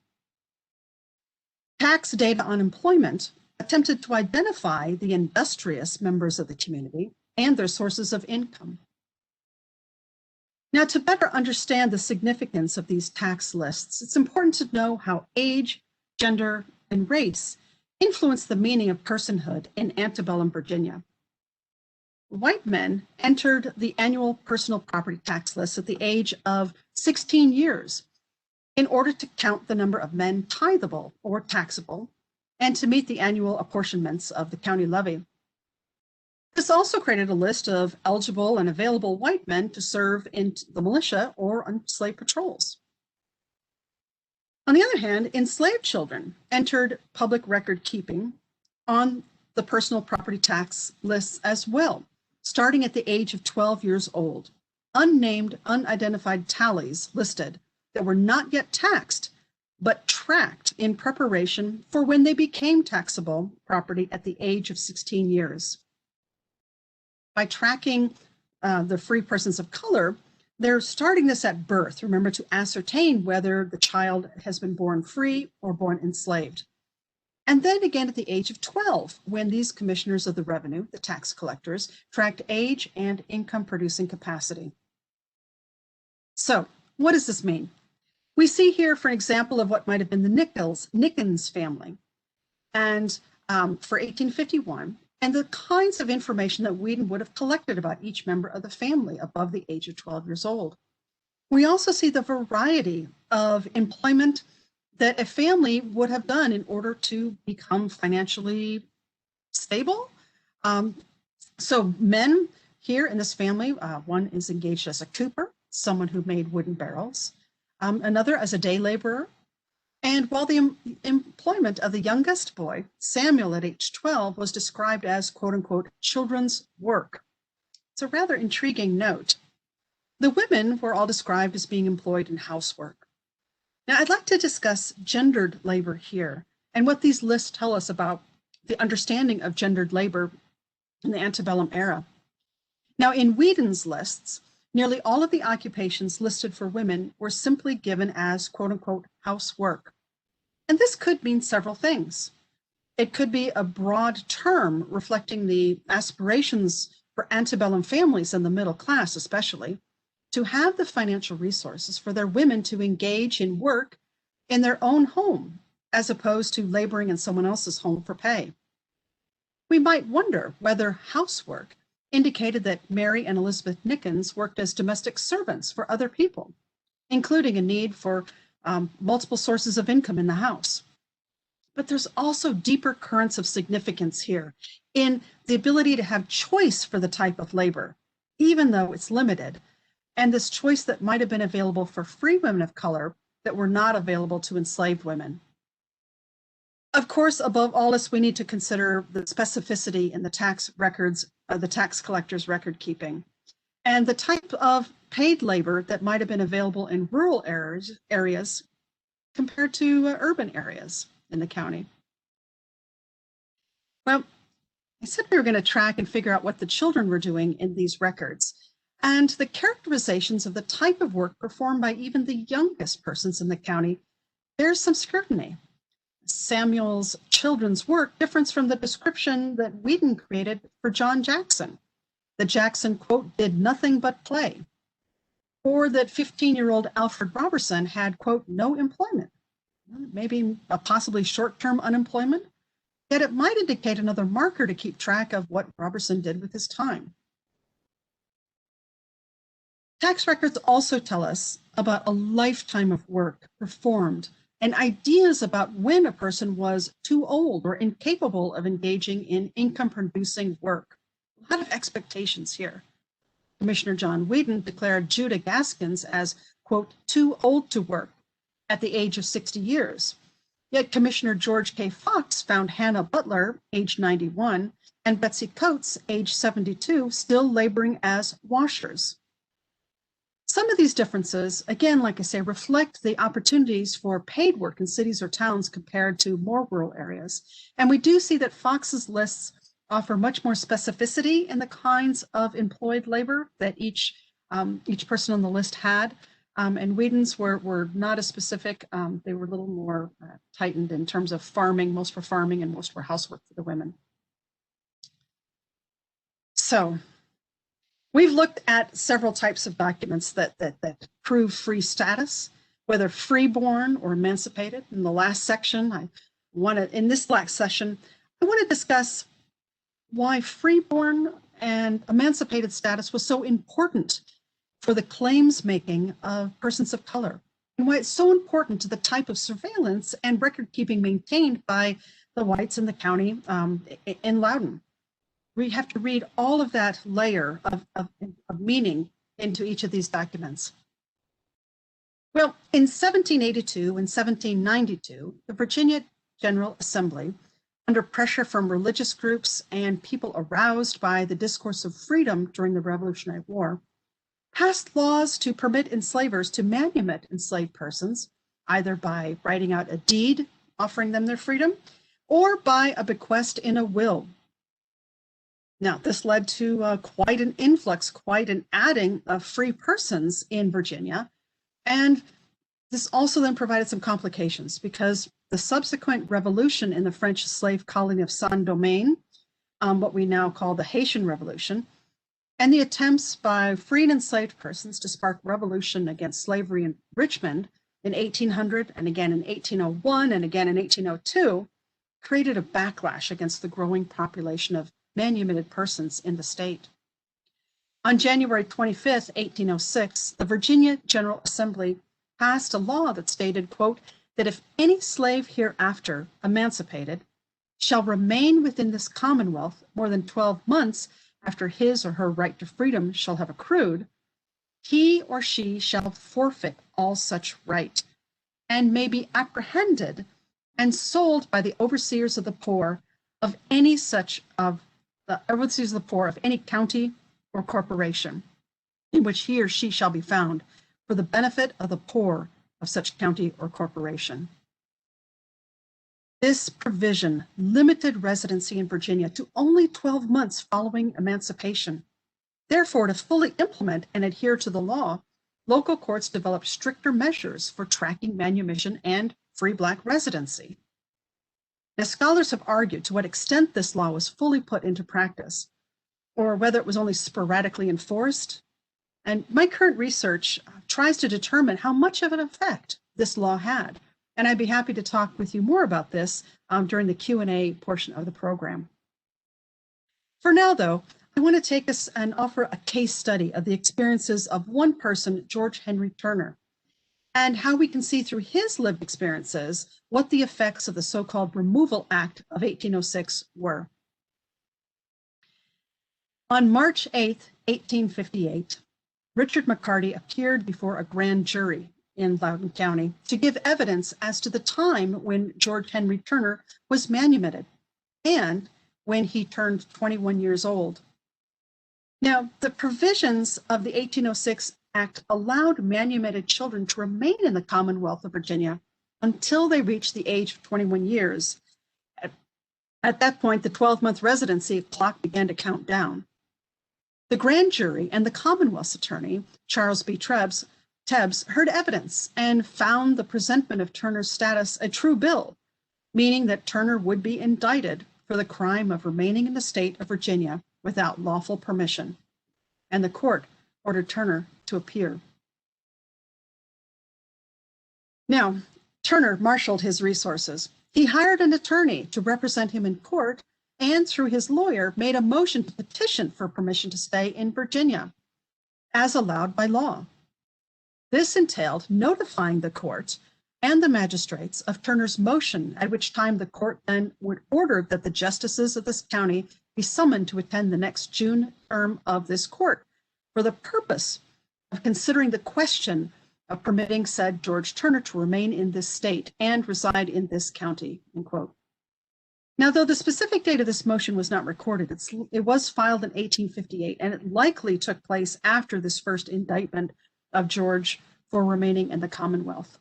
Tax data on employment attempted to identify the industrious members of the community and their sources of income. Now, to better understand the significance of these tax lists, it's important to know how age, gender, and race influence the meaning of personhood in antebellum Virginia. White men entered the annual personal property tax list at the age of 16 years in order to count the number of men tithable or taxable and to meet the annual apportionments of the county levy. This also created a list of eligible and available white men to serve in the militia or on slave patrols. On the other hand, enslaved children entered public record keeping on the personal property tax lists as well, starting at the age of 12 years old. Unnamed, unidentified tallies listed that were not yet taxed, but tracked in preparation for when they became taxable property at the age of 16 years. By tracking the free persons of color, they're starting this at birth, remember, to ascertain whether the child has been born free or born enslaved. and then again at the age of 12, when these commissioners of the revenue, the tax collectors, tracked age and income producing capacity. So what does this mean? We see here, for an example, of what might have been the Nickens family, and for 1851, and the kinds of information that Weeden would have collected about each member of the family above the age of 12 years old. We also see the variety of employment that a family would have done in order to become financially stable. So men here in this family, one is engaged as a cooper, someone who made wooden barrels, another as a day laborer. And while the employment of the youngest boy, Samuel, at age 12, was described as quote unquote children's work. It's a rather intriguing note. The women were all described as being employed in housework. Now, I'd like to discuss gendered labor here and what these lists tell us about the understanding of gendered labor in the antebellum era. Now, in Weeden's lists, nearly all of the occupations listed for women were simply given as quote unquote housework. And this could mean several things. It could be a broad term reflecting the aspirations for antebellum families and the middle class especially, to have the financial resources for their women to engage in work in their own home, as opposed to laboring in someone else's home for pay. We might wonder whether housework indicated that Mary and Elizabeth Nickens worked as domestic servants for other people, including a need for multiple sources of income in the house. But there's also deeper currents of significance here in the ability to have choice for the type of labor, even though it's limited, and this choice that might have been available for free women of color that were not available to enslaved women. Of course, above all this, we need to consider the specificity in the tax records, the tax collector's record keeping, and the type of paid labor that might have been available in rural areas compared to urban areas in the county. Well, I said we were going to track and figure out what the children were doing in these records, and the characterizations of the type of work performed by even the youngest persons in the county bears some scrutiny. Samuel's children's work differs from the description that Weeden created for John Jackson. That Jackson, quote, did nothing but play. Or that 15-year-old Alfred Robertson had, quote, no employment. Maybe a possibly short-term unemployment. Yet it might indicate another marker to keep track of what Robertson did with his time. Tax records also tell us about a lifetime of work performed and ideas about when a person was too old or incapable of engaging in income-producing work. A lot of expectations here. Commissioner John Weeden declared Judah Gaskins as, quote, too old to work at the age of 60 years. Yet Commissioner George K. Fox found Hannah Butler, age 91, and Betsy Coates, age 72, still laboring as washers. Some of these differences, again, like I say, reflect the opportunities for paid work in cities or towns compared to more rural areas. And we do see that Fox's lists offer much more specificity in the kinds of employed labor that each person on the list had. And Weeden's were not as specific. They were a little more tightened in terms of farming. Most were farming and most were housework for the women. So we've looked at several types of documents that prove free status, whether freeborn or emancipated. In the last section, in this last session, I want to discuss why freeborn and emancipated status was so important for the claims making of persons of color, and why it's so important to the type of surveillance and record keeping maintained by the whites in the county in Loudoun. We have to read all of that layer of meaning into each of these documents. Well, in 1782 and 1792, the Virginia General Assembly, under pressure from religious groups and people aroused by the discourse of freedom during the Revolutionary War, passed laws to permit enslavers to manumit enslaved persons, either by writing out a deed offering them their freedom or by a bequest in a will. Now, this led to quite an influx, quite an adding of free persons in Virginia. And This also then provided some complications because the subsequent revolution in the French slave colony of Saint-Domingue, what we now call the Haitian Revolution, and the attempts by free and enslaved persons to spark revolution against slavery in Richmond in 1800 and again in 1801 and again in 1802 created a backlash against the growing population of manumitted persons in the state. On January 25th, 1806, the Virginia General Assembly passed a law that stated, quote, that if any slave hereafter emancipated shall remain within this Commonwealth more than 12 months after his or her right to freedom shall have accrued, he or she shall forfeit all such right and may be apprehended and sold by the overseers of the poor of any county or corporation in which he or she shall be found for the benefit of the poor of such county or corporation. This provision limited residency in Virginia to only 12 months following emancipation. Therefore, to fully implement and adhere to the law, local courts developed stricter measures for tracking manumission and free Black residency. Now, scholars have argued to what extent this law was fully put into practice, or whether it was only sporadically enforced. And my current research tries to determine how much of an effect this law had. And I'd be happy to talk with you more about this during the Q&A portion of the program. For now, though, I want to take us and offer a case study of the experiences of one person, George Henry Turner, and how we can see through his lived experiences what the effects of the so-called Removal Act of 1806 were. On March 8, 1858, Richard McCarty appeared before a grand jury in Loudoun County to give evidence as to the time when George Henry Turner was manumitted and when he turned 21 years old. Now, the provisions of the 1806 Act allowed manumitted children to remain in the Commonwealth of Virginia until they reached the age of 21 years. At that point, the 12-month residency clock began to count down. The grand jury and the Commonwealth's attorney, Charles B. Tebbs, heard evidence and found the presentment of Turner's status a true bill, meaning that Turner would be indicted for the crime of remaining in the state of Virginia without lawful permission, and the court ordered Turner to appear. Now, Turner marshaled his resources. He hired an attorney to represent him in court and through his lawyer made a motion to petition for permission to stay in Virginia, as allowed by law. This entailed notifying the court and the magistrates of Turner's motion, at which time the court then would order that the justices of this county be summoned to attend the next June term of this court for the purpose of considering the question of permitting said George Turner to remain in this state and reside in this county, end quote. Now, though the specific date of this motion was not recorded, it was filed in 1858, and it likely took place after this first indictment of George for remaining in the Commonwealth.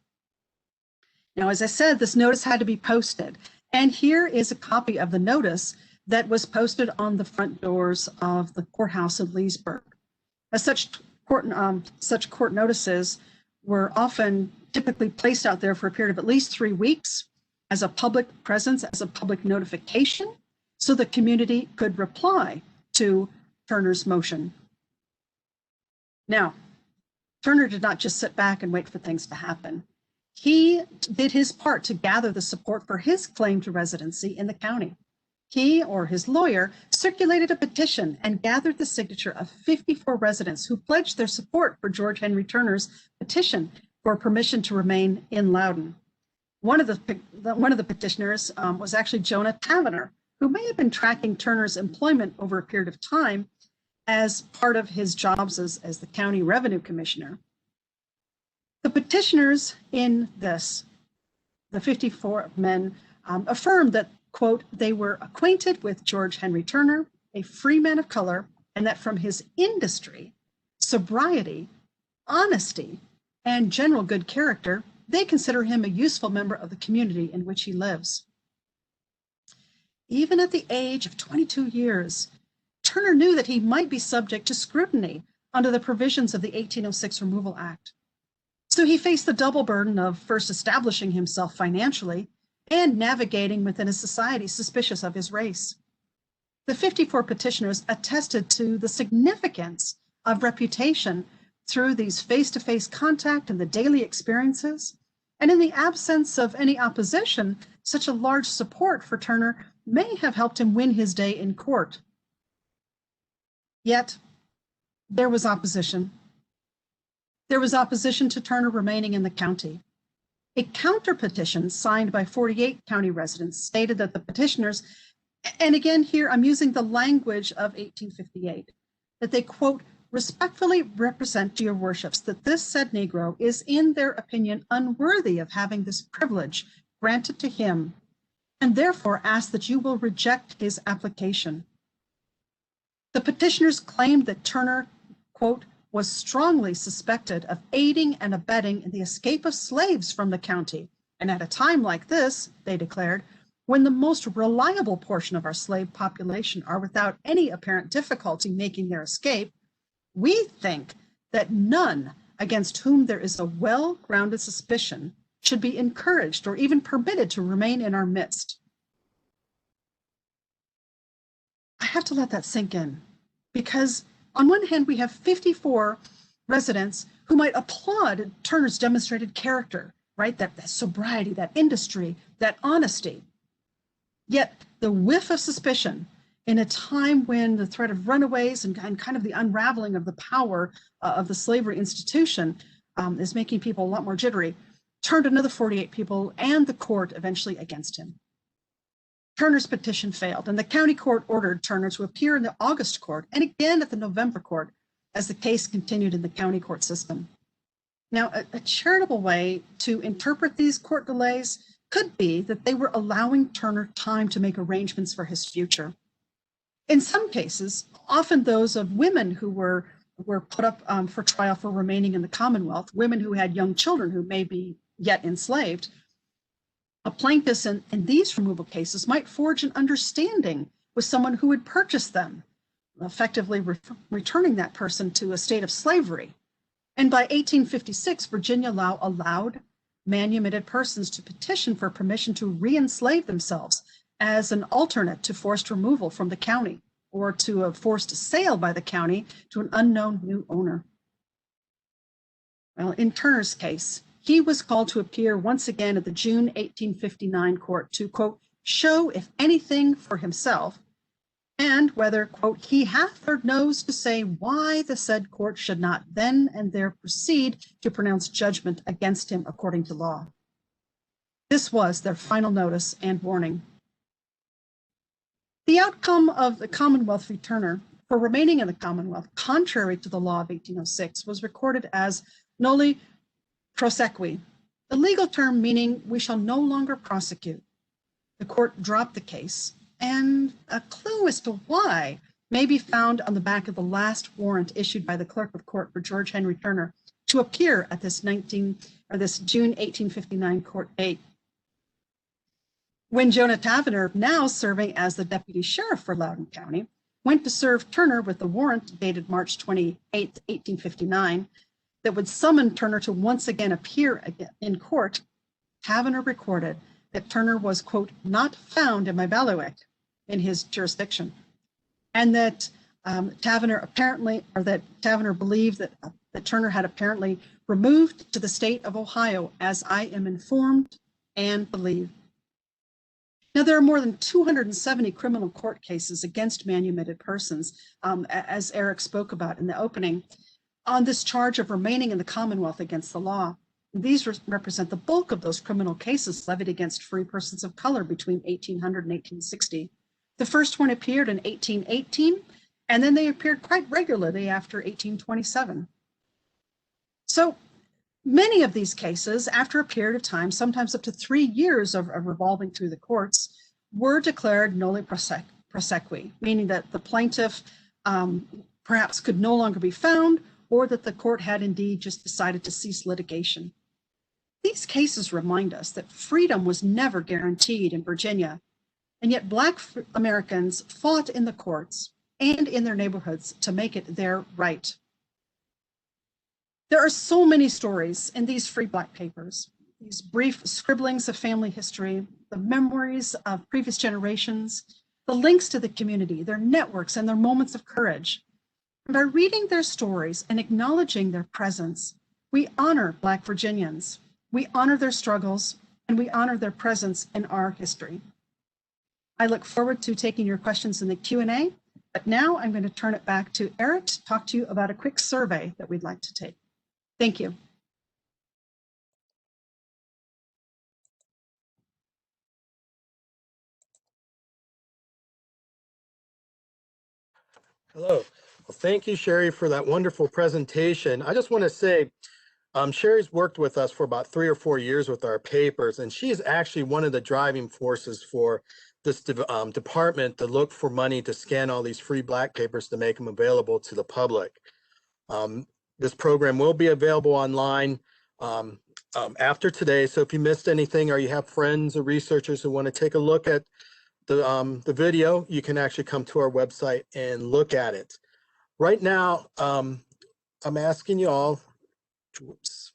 Now, as I said, this notice had to be posted, and here is a copy of the notice that was posted on the front doors of the courthouse of Leesburg. As such court notices were often typically placed out there for a period of at least 3 weeks as a public presence, as a public notification, so the community could reply to Turner's motion. Now, Turner did not just sit back and wait for things to happen. He did his part to gather the support for his claim to residency in the county. He or his lawyer circulated a petition and gathered the signature of 54 residents who pledged their support for George Henry Turner's petition for permission to remain in Loudoun. One of the petitioners was actually Jonah Tavener, who may have been tracking Turner's employment over a period of time as part of his jobs as the county revenue commissioner. The petitioners in this, the 54 men, affirmed that, quote, they were acquainted with George Henry Turner, a free man of color, and that from his industry, sobriety, honesty, and general good character, they consider him a useful member of the community in which he lives. Even at the age of 22 years, Turner knew that he might be subject to scrutiny under the provisions of the 1806 Removal Act. So he faced the double burden of first establishing himself financially and navigating within a society suspicious of his race. The 54 petitioners attested to the significance of reputation through these face-to-face contact and the daily experiences. And in the absence of any opposition, such a large support for Turner may have helped him win his day in court. Yet, there was opposition. There was opposition to Turner remaining in the county. A counter petition signed by 48 county residents stated that the petitioners, and again here I'm using the language of 1858, that they, quote, respectfully represent to your worships that this said Negro is in their opinion unworthy of having this privilege granted to him, and therefore ask that you will reject his application. The petitioners claimed that Turner, quote, was strongly suspected of aiding and abetting in the escape of slaves from the county, and at a time like this, they declared, when the most reliable portion of our slave population are without any apparent difficulty making their escape, we think that none against whom there is a well-grounded suspicion should be encouraged or even permitted to remain in our midst. I have to let that sink in, because on one hand, we have 54 residents who might applaud Turner's demonstrated character, right? That sobriety, that industry, that honesty. Yet the whiff of suspicion in a time when the threat of runaways and kind of the unraveling of the power of the slavery institution is making people a lot more jittery, turned another 48 people and the court eventually against him. Turner's petition failed, and the county court ordered Turner to appear in the August court and again at the November court as the case continued in the county court system. Now, a charitable way to interpret these court delays could be that they were allowing Turner time to make arrangements for his future. In some cases, often those of women who were put up for trial for remaining in the Commonwealth, women who had young children who may be yet enslaved, a plaintiff in these removal cases might forge an understanding with someone who would purchase them, effectively returning that person to a state of slavery. And by 1856, Virginia law allowed manumitted persons to petition for permission to re-enslave themselves as an alternate to forced removal from the county or to a forced sale by the county to an unknown new owner. Well, in Turner's case, he was called to appear once again at the June 1859 court to, quote, show if anything for himself, and whether, quote, he hath or knows to say why the said court should not then and there proceed to pronounce judgment against him according to law. This was their final notice and warning. The outcome of the Commonwealth v. Turner for remaining in the Commonwealth, contrary to the law of 1806, was recorded as noli prosequi, the legal term meaning we shall no longer prosecute. The court dropped the case, and a clue as to why may be found on the back of the last warrant issued by the clerk of court for George Henry Turner to appear at this June 1859 court date. When Jonah Tavener, now serving as the deputy sheriff for Loudoun County, went to serve Turner with the warrant dated March 28, 1859, that would summon Turner to once again appear in court, Tavener recorded that Turner was, quote, not found in my bailiwick, in his jurisdiction, and that Tavener believed that Turner had apparently removed to the state of Ohio, as I am informed and believe. Now, there are more than 270 criminal court cases against manumitted persons, as Eric spoke about in the opening, on this charge of remaining in the Commonwealth against the law. These represent the bulk of those criminal cases levied against free persons of color between 1800 and 1860. The first one appeared in 1818, and then they appeared quite regularly after 1827. So many of these cases, after a period of time, sometimes up to 3 years of revolving through the courts, were declared noli prosequi, meaning that the plaintiff perhaps could no longer be found, or that the court had indeed just decided to cease litigation. These cases remind us that freedom was never guaranteed in Virginia, and yet Black Americans fought in the courts and in their neighborhoods to make it their right. There are so many stories in these free Black papers, these brief scribblings of family history, the memories of previous generations, the links to the community, their networks, and their moments of courage. And by reading their stories and acknowledging their presence, we honor Black Virginians, we honor their struggles, and we honor their presence in our history. I look forward to taking your questions in the Q&A, but now I'm going to turn it back to Eric to talk to you about a quick survey that we'd like to take. Thank you. Hello. Well, thank you, Sheri, for that wonderful presentation. I just want to say, Sheri's worked with us for about 3 or 4 years with our papers, and she is actually one of the driving forces for this department to look for money to scan all these free Black papers to make them available to the public. This program will be available online after today. So if you missed anything or you have friends or researchers who want to take a look at the video, you can actually come to our website and look at it. Right now, I'm asking you all, whoops.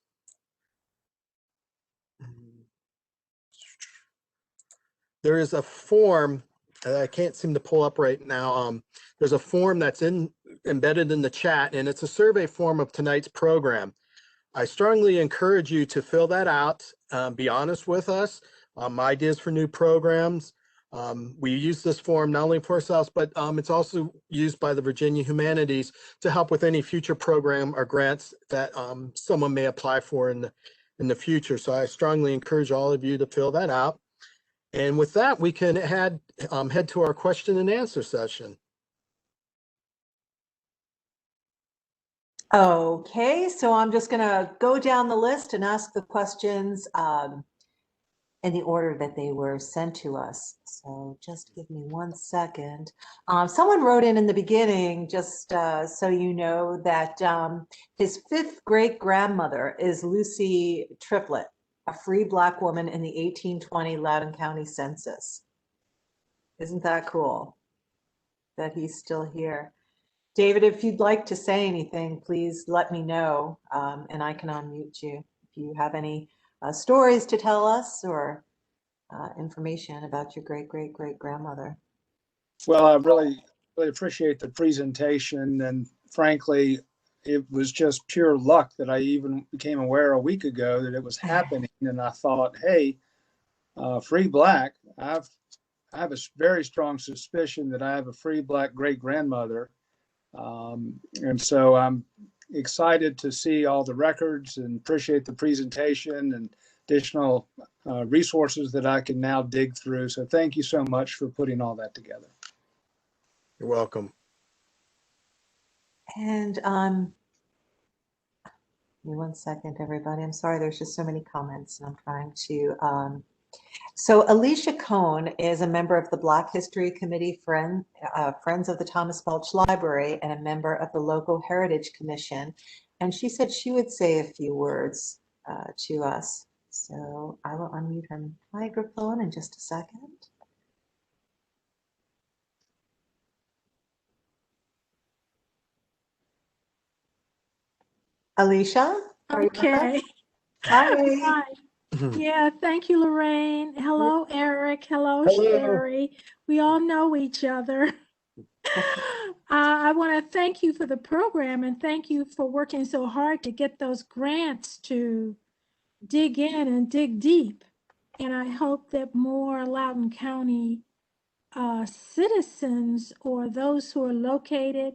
There is a form that I can't seem to pull up right now. There's a form that's embedded in the chat, and it's a survey form of tonight's program. I strongly encourage you to fill that out, be honest with us, ideas for new programs. We use this form not only for ourselves, but it's also used by the Virginia Humanities to help with any future program or grants that someone may apply for in the future. So I strongly encourage all of you to fill that out. And with that, we can head to our question and answer session. Okay, so I'm just going to go down the list and ask the questions in the order that they were sent to us. So just give me 1 second. Someone wrote in the beginning, just so you know, that his 5th great grandmother is Lucy Triplett, a free Black woman in the 1820 Loudoun County Census. Isn't that cool that he's still here? David, if you'd like to say anything, please let me know, and I can unmute you if you have any stories to tell us or information about your great-great-great-grandmother. Well, I really appreciate the presentation, and frankly, it was just pure luck that I even became aware a week ago that it was happening, and I thought, hey, free Black, I have a very strong suspicion that I have a free Black great-grandmother, and so I'm excited to see all the records and appreciate the presentation and additional resources that I can now dig through. So thank you so much for putting all that together. You're welcome. And give me 1 second, everybody. I'm sorry, there's just so many comments, and I'm trying to. So Alicia Cohn is a member of the Black History Committee, Friends of the Thomas Balch Library, and a member of the Local Heritage Commission. And she said she would say a few words to us. So I will unmute her microphone in just a second. Alicia? Okay. Hi. Hi. Yeah, thank you, Lorraine. Hello, Eric. Hello, Sheri. We all know each other. I want to thank you for the program and thank you for working so hard to get those grants to dig in and dig deep. And I hope that more Loudoun County citizens or those who are located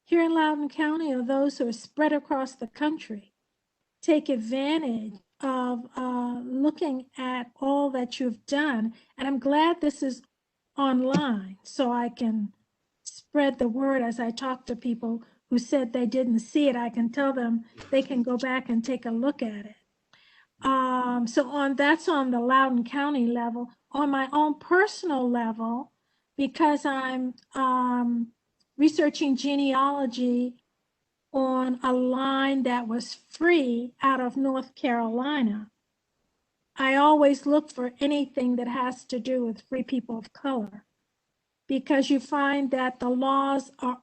here in Loudoun County or those who are spread across the country take advantage of looking at all that you've done. And I'm glad this is online so I can spread the word as I talk to people who said they didn't see it. I can tell them they can go back and take a look at it. So that's on the Loudoun County level. On my own personal level, because I'm researching genealogy on a line that was free out of North Carolina, I always look for anything that has to do with free people of color, because you find that the laws are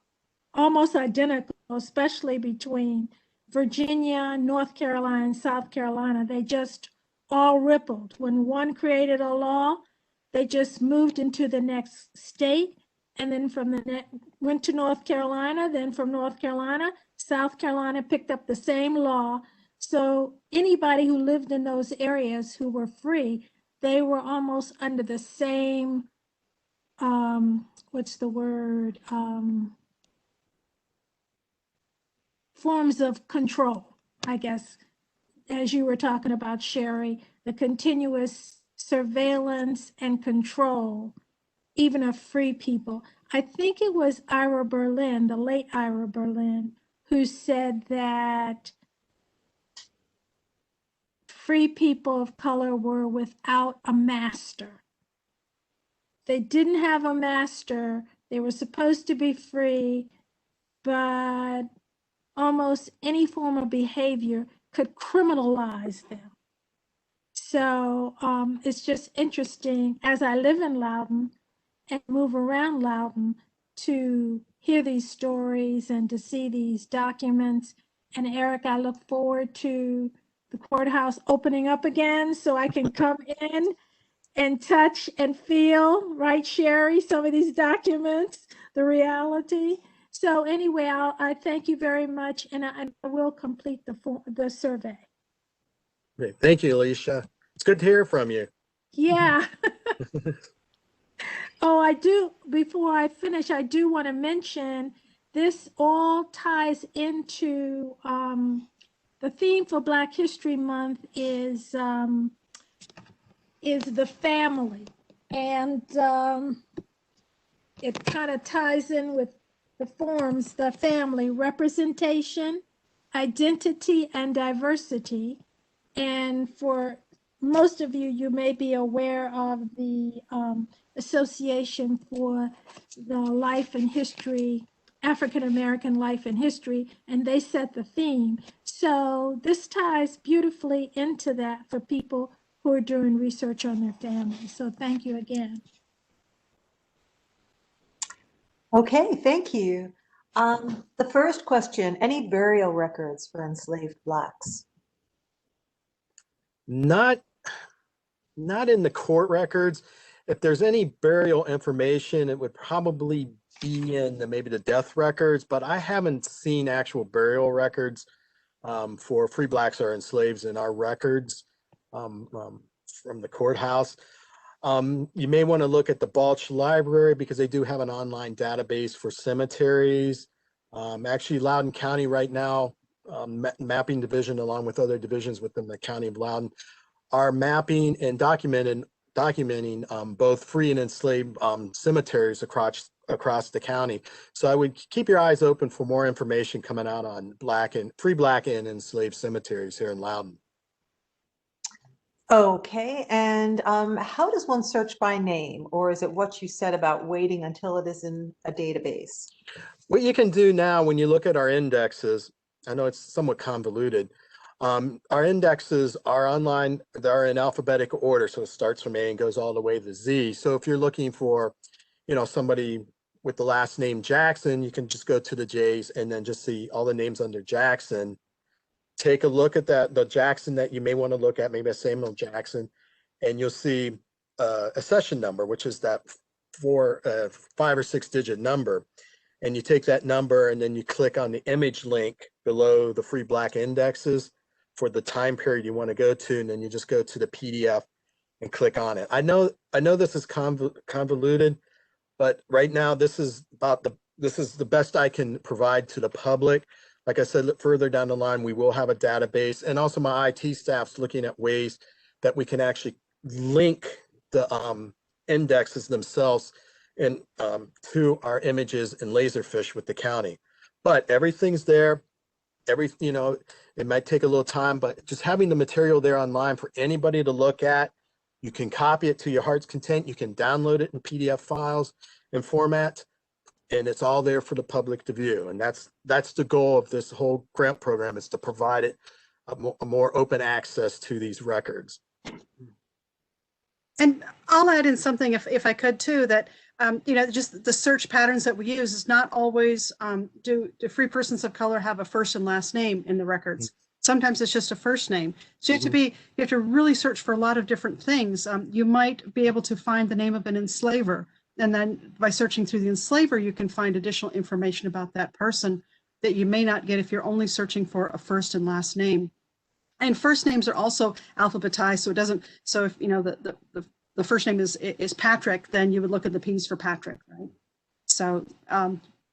almost identical, especially between Virginia, North Carolina, and South Carolina, they just all rippled. When one created a law, they just moved into the next state, and then from the went to North Carolina, then from North Carolina, South Carolina picked up the same law. So anybody who lived in those areas who were free, they were almost under the same, what's the word? Forms of control, I guess, as you were talking about, Sheri, the continuous surveillance and control, even of free people. I think it was Ira Berlin, the late Ira Berlin, who said that free people of color were without a master. They didn't have a master. They were supposed to be free, but almost any form of behavior could criminalize them. So it's just interesting as I live in Loudoun and move around Loudoun to hear these stories and to see these documents. And Eric, I look forward to the courthouse opening up again so I can come in and touch and feel, right, Sheri, some of these documents, the reality. So anyway, I thank you very much, and I will complete the survey. Great. Thank you, Alicia. It's good to hear from you. Yeah. Oh, I do, before I finish, I do want to mention this all ties into the theme for Black History Month is the family. And it kind of ties in with the forms, the family, representation, identity, and diversity. And for most of you, you may be aware of the Association for the Life and History, African American Life and History, and they set the theme. So this ties beautifully into that for people who are doing research on their families. So thank you again. Okay, thank you. The first question, any burial records for enslaved Blacks? Not in the court records. If there's any burial information, it would probably be in maybe the death records, but I haven't seen actual burial records for free Blacks or enslaved in our records from the courthouse. You may want to look at the Balch Library because they do have an online database for cemeteries. Actually, Loudoun County right now, mapping division along with other divisions within the county of Loudoun are mapping and documenting both free and enslaved cemeteries across the county. So I would keep your eyes open for more information coming out on free Black and enslaved cemeteries here in Loudoun. Okay, and how does one search by name, or is it what you said about waiting until it is in a database? What you can do now when you look at our indexes, I know it's somewhat convoluted. Our indexes are online, they're in alphabetical order. So it starts from A and goes all the way to Z. So if you're looking for, somebody with the last name Jackson, you can just go to the J's and then just see all the names under Jackson. Take a look at the Jackson that you may want to look at, maybe a Samuel Jackson, and you'll see a session number, which is that 5 or 6 digit number. And you take that number and then you click on the image link below the free Black indexes for the time period you want to go to, and then you just go to the PDF and click on it. I know this is convoluted, but right now this is the best I can provide to the public. Like I said, further down the line, we will have a database, and also my IT staff's looking at ways that we can actually link the indexes themselves and to our images in Laserfish with the county. But everything's there. It might take a little time, but just having the material there online for anybody to look at, you can copy it to your heart's content. You can download it in PDF files and format, and it's all there for the public to view. And that's the goal of this whole grant program, is to provide it a more open access to these records. And I'll add in something if I could too, that just the search patterns that we use is not always, do free persons of color have a first and last name in the records? Sometimes it's just a first name. So you have to really search for a lot of different things. You might be able to find the name of an enslaver. And then by searching through the enslaver, you can find additional information about that person that you may not get if you're only searching for a first and last name. And first names are also alphabetized, so it doesn't, so if the first name is Patrick, then you would look at the P's for Patrick, right? So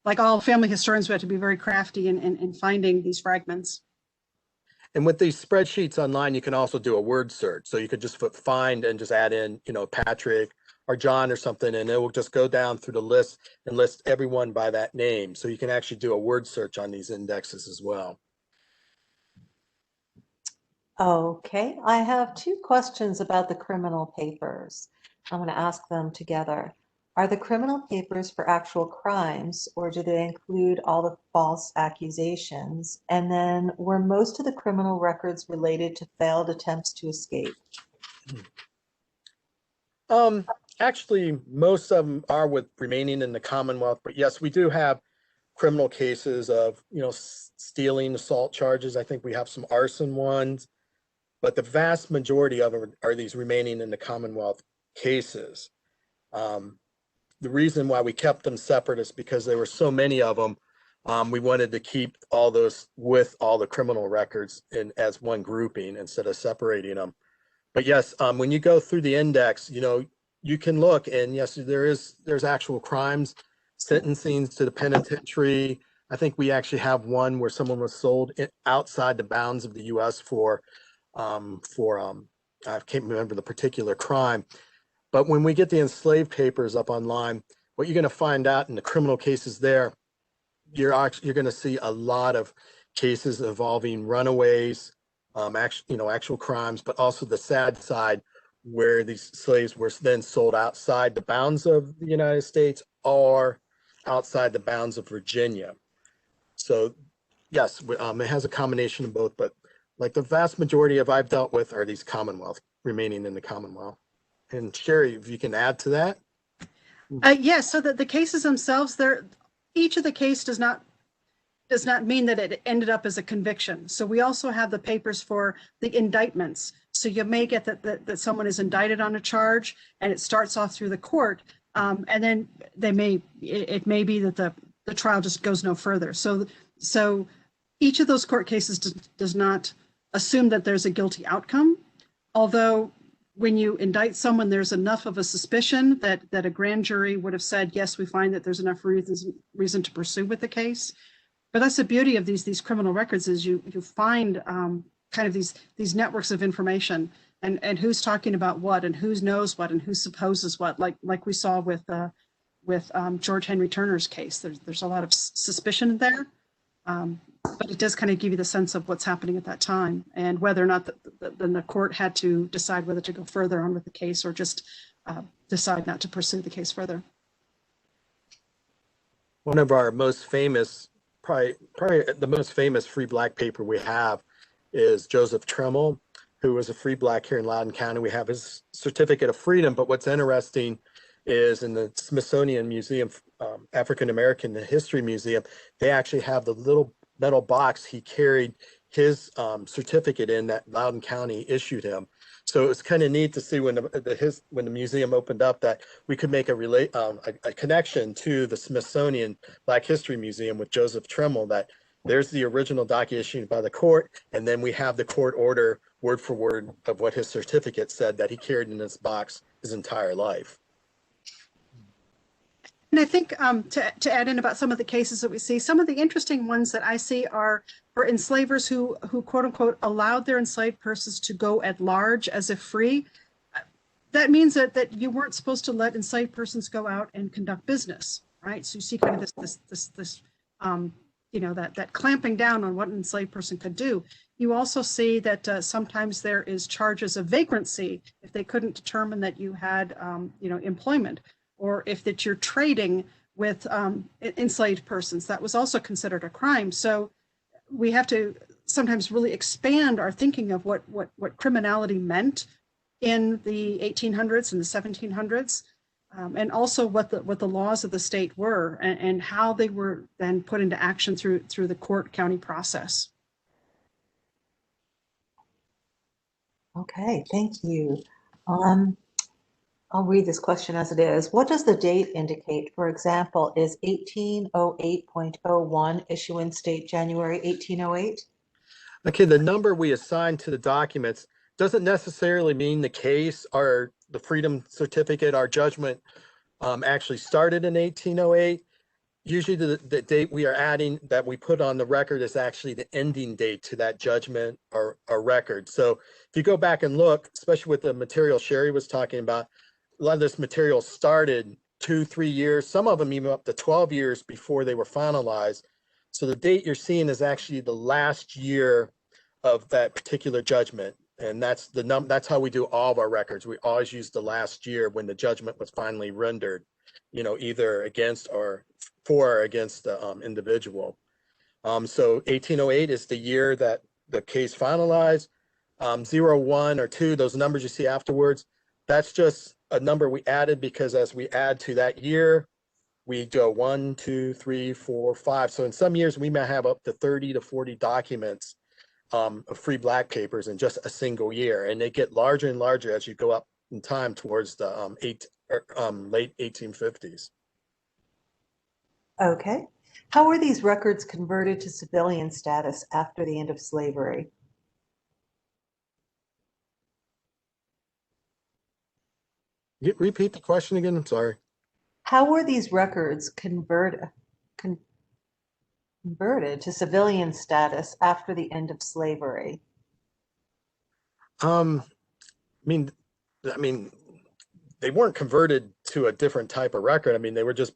like all family historians, we have to be very crafty in finding these fragments. And with these spreadsheets online, you can also do a word search. So you could just put find and just add in, Patrick or John or something, and it will just go down through the list and list everyone by that name. So you can actually do a word search on these indexes as well. Okay, I have two questions about the criminal papers. I'm going to ask them together. Are the criminal papers for actual crimes, or do they include all the false accusations? And then were most of the criminal records related to failed attempts to escape? Actually, most of them are with remaining in the Commonwealth, but yes, we do have criminal cases of, stealing, assault charges. I think we have some arson ones, but the vast majority of them are these remaining in the Commonwealth cases. The reason why we kept them separate is because there were so many of them. We wanted to keep all those with all the criminal records as one grouping instead of separating them. But yes, when you go through the index, you can look, and yes, there's actual crimes, sentencing to the penitentiary. I think we actually have one where someone was sold outside the bounds of the U.S. for I can't remember the particular crime. But when we get the enslaved papers up online, what you're going to find out in the criminal cases there, you're going to see a lot of cases involving runaways, actual crimes, but also the sad side where these slaves were then sold outside the bounds of the United States or outside the bounds of Virginia. So yes, it has a combination of both, but like the vast majority of I've dealt with are these Commonwealth, remaining in the Commonwealth. And Sheri, if you can add to that. Yes, so that the cases themselves, each of the case does not mean that it ended up as a conviction. So we also have the papers for the indictments. So you may get that someone is indicted on a charge and it starts off through the court, and then it may be that the trial just goes no further. So each of those court cases does not assume that there's a guilty outcome, although when you indict someone, there's enough of a suspicion that a grand jury would have said, yes, we find that there's enough reason to pursue with the case. But that's the beauty of these criminal records, is you find kind of these networks of information and who's talking about what and who knows what and who supposes what, like we saw with George Henry Turner's case. There's a lot of suspicion there, but it does kind of give you the sense of what's happening at that time and whether or not the court had to decide whether to go further on with the case or just decide not to pursue the case further. One of our most famous, probably the most famous free black paper we have is Joseph Tremmel, who was a free black here in Loudoun County. We have his certificate of freedom, but what's interesting is in the Smithsonian Museum, African American History Museum, they actually have the little metal box he carried his certificate in that Loudoun County issued him. So it was kind of neat to see when the museum opened up that we could make a connection to the Smithsonian Black History Museum with Joseph Tremmel, that there's the original document issued by the court, and then we have the court order word for word of what his certificate said that he carried in this box his entire life. And I think to add in about some of the cases that we see, some of the interesting ones that I see are for enslavers who quote unquote allowed their enslaved persons to go at large as if free. That means that you weren't supposed to let enslaved persons go out and conduct business, right? So you see kind of this that clamping down on what an enslaved person could do. You also see that sometimes there is charges of vagrancy if they couldn't determine that you had employment, or if that you're trading with enslaved persons. That was also considered a crime. So we have to sometimes really expand our thinking of what criminality meant in the 1800s and the 1700s. and also what the laws of the state were, and how they were then put into action through the court county process. Okay, thank you. I'll read this question as it is. What does the date indicate? For example, is 1808.01 issuance date January 1808? Okay, the number we assign to the documents doesn't necessarily mean the case or the freedom certificate, our judgment actually started in 1808. Usually the date we are adding that we put on the record is actually the ending date to that judgment or record. So if you go back and look, especially with the material Sheri was talking about, a lot of this material started 2-3 years, some of them even up to 12 years before they were finalized. So the date you're seeing is actually the last year of that particular judgment. And that's that's how we do all of our records. We always use the last year when the judgment was finally rendered, you know, either against or for or against the individual. So 1808 is the year that the case finalized. 01 or 2, those numbers you see afterwards, that's just a number we added because as we add to that year, we go 1, 2, 3, 4, 5. So in some years we may have up to 30 to 40 documents of free black papers in just a single year, and they get larger and larger as you go up in time towards the late 1850s. Okay. How were these records converted to civilian status after the end of slavery? Repeat the question again, I'm sorry. How were these records converted to civilian status after the end of slavery? I mean, they weren't converted to a different type of record. I mean, they were just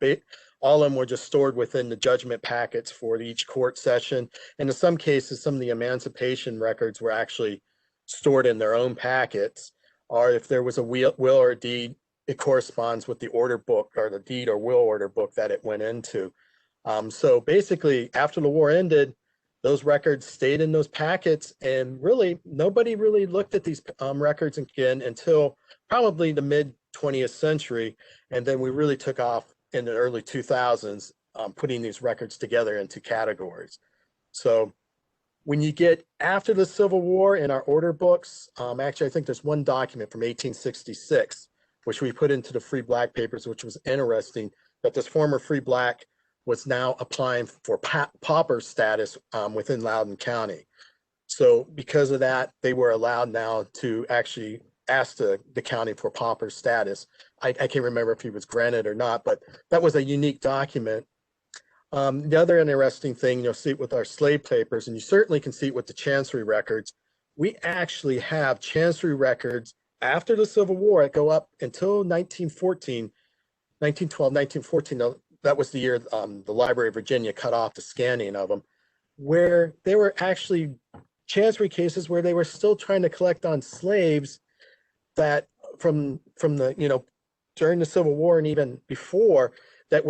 all of them were just stored within the judgment packets for each court session. And in some cases, some of the emancipation records were actually stored in their own packets. Or if there was a will or a deed, it corresponds with the order book or the deed or will order book that it went into. So basically, after the war ended, those records stayed in those packets, and really nobody really looked at these records again until probably the mid 20th century. And then we really took off in the early 2000s, putting these records together into categories. So when you get after the Civil War in our order books, actually, I think there's one document from 1866, which we put into the free black papers, which was interesting, that this former free black was now applying for pauper status within Loudoun County. So because of that, they were allowed now to actually ask the county for pauper status. I can't remember if he was granted or not, but that was a unique document. The other interesting thing, you'll see it with our slave papers, and you certainly can see it with the Chancery records. We actually have Chancery records after the Civil War that go up until 1914, 1912, 1914. That was the year the Library of Virginia cut off the scanning of them, where there were actually Chancery cases where they were still trying to collect on slaves that from the, you know, during the Civil War and even before, that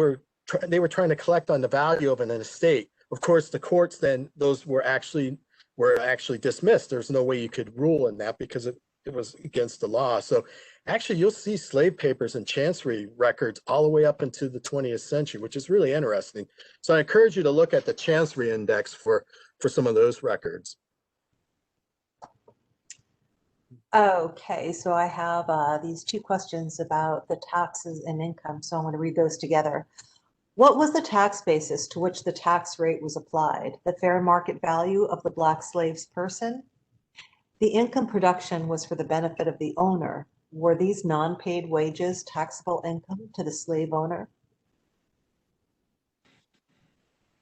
they were trying to collect on the value of an estate. Of course, the courts then, those were actually dismissed. There's no way you could rule in that because it was against the law. So actually, you'll see slave papers and Chancery records all the way up into the 20th century, which is really interesting. So I encourage you to look at the Chancery Index for some of those records. Okay, so I have these two questions about the taxes and income, so I'm going to read those together. What was the tax basis to which the tax rate was applied? The fair market value of the black slave's person? The income production was for the benefit of the owner. Were these non-paid wages taxable income to the slave owner?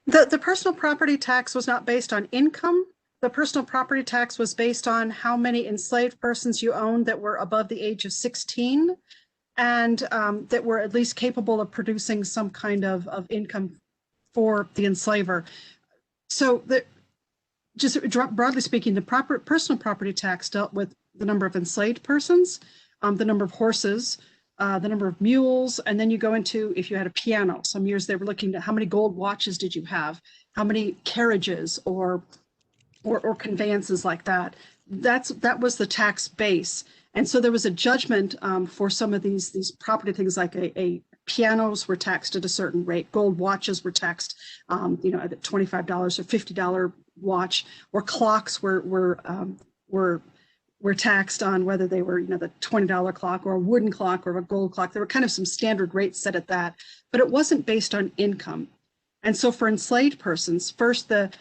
The personal property tax was not based on income. The personal property tax was based on how many enslaved persons you owned that were above the age of 16 and that were at least capable of producing some kind of income for the enslaver. So just broadly speaking, the personal property tax dealt with the number of enslaved persons, the number of horses, the number of mules, and then you go into if you had a piano. Some years they were looking at how many gold watches did you have, how many carriages or conveyances like that. That was the tax base. And so there was a judgment for some of these property things, like a pianos were taxed at a certain rate, gold watches were taxed, you know, at $25 or $50 watch, or clocks were taxed on whether they were, you know, the $20 clock or a wooden clock or a gold clock. There were kind of some standard rates set at that, but it wasn't based on income. And so for enslaved persons, first the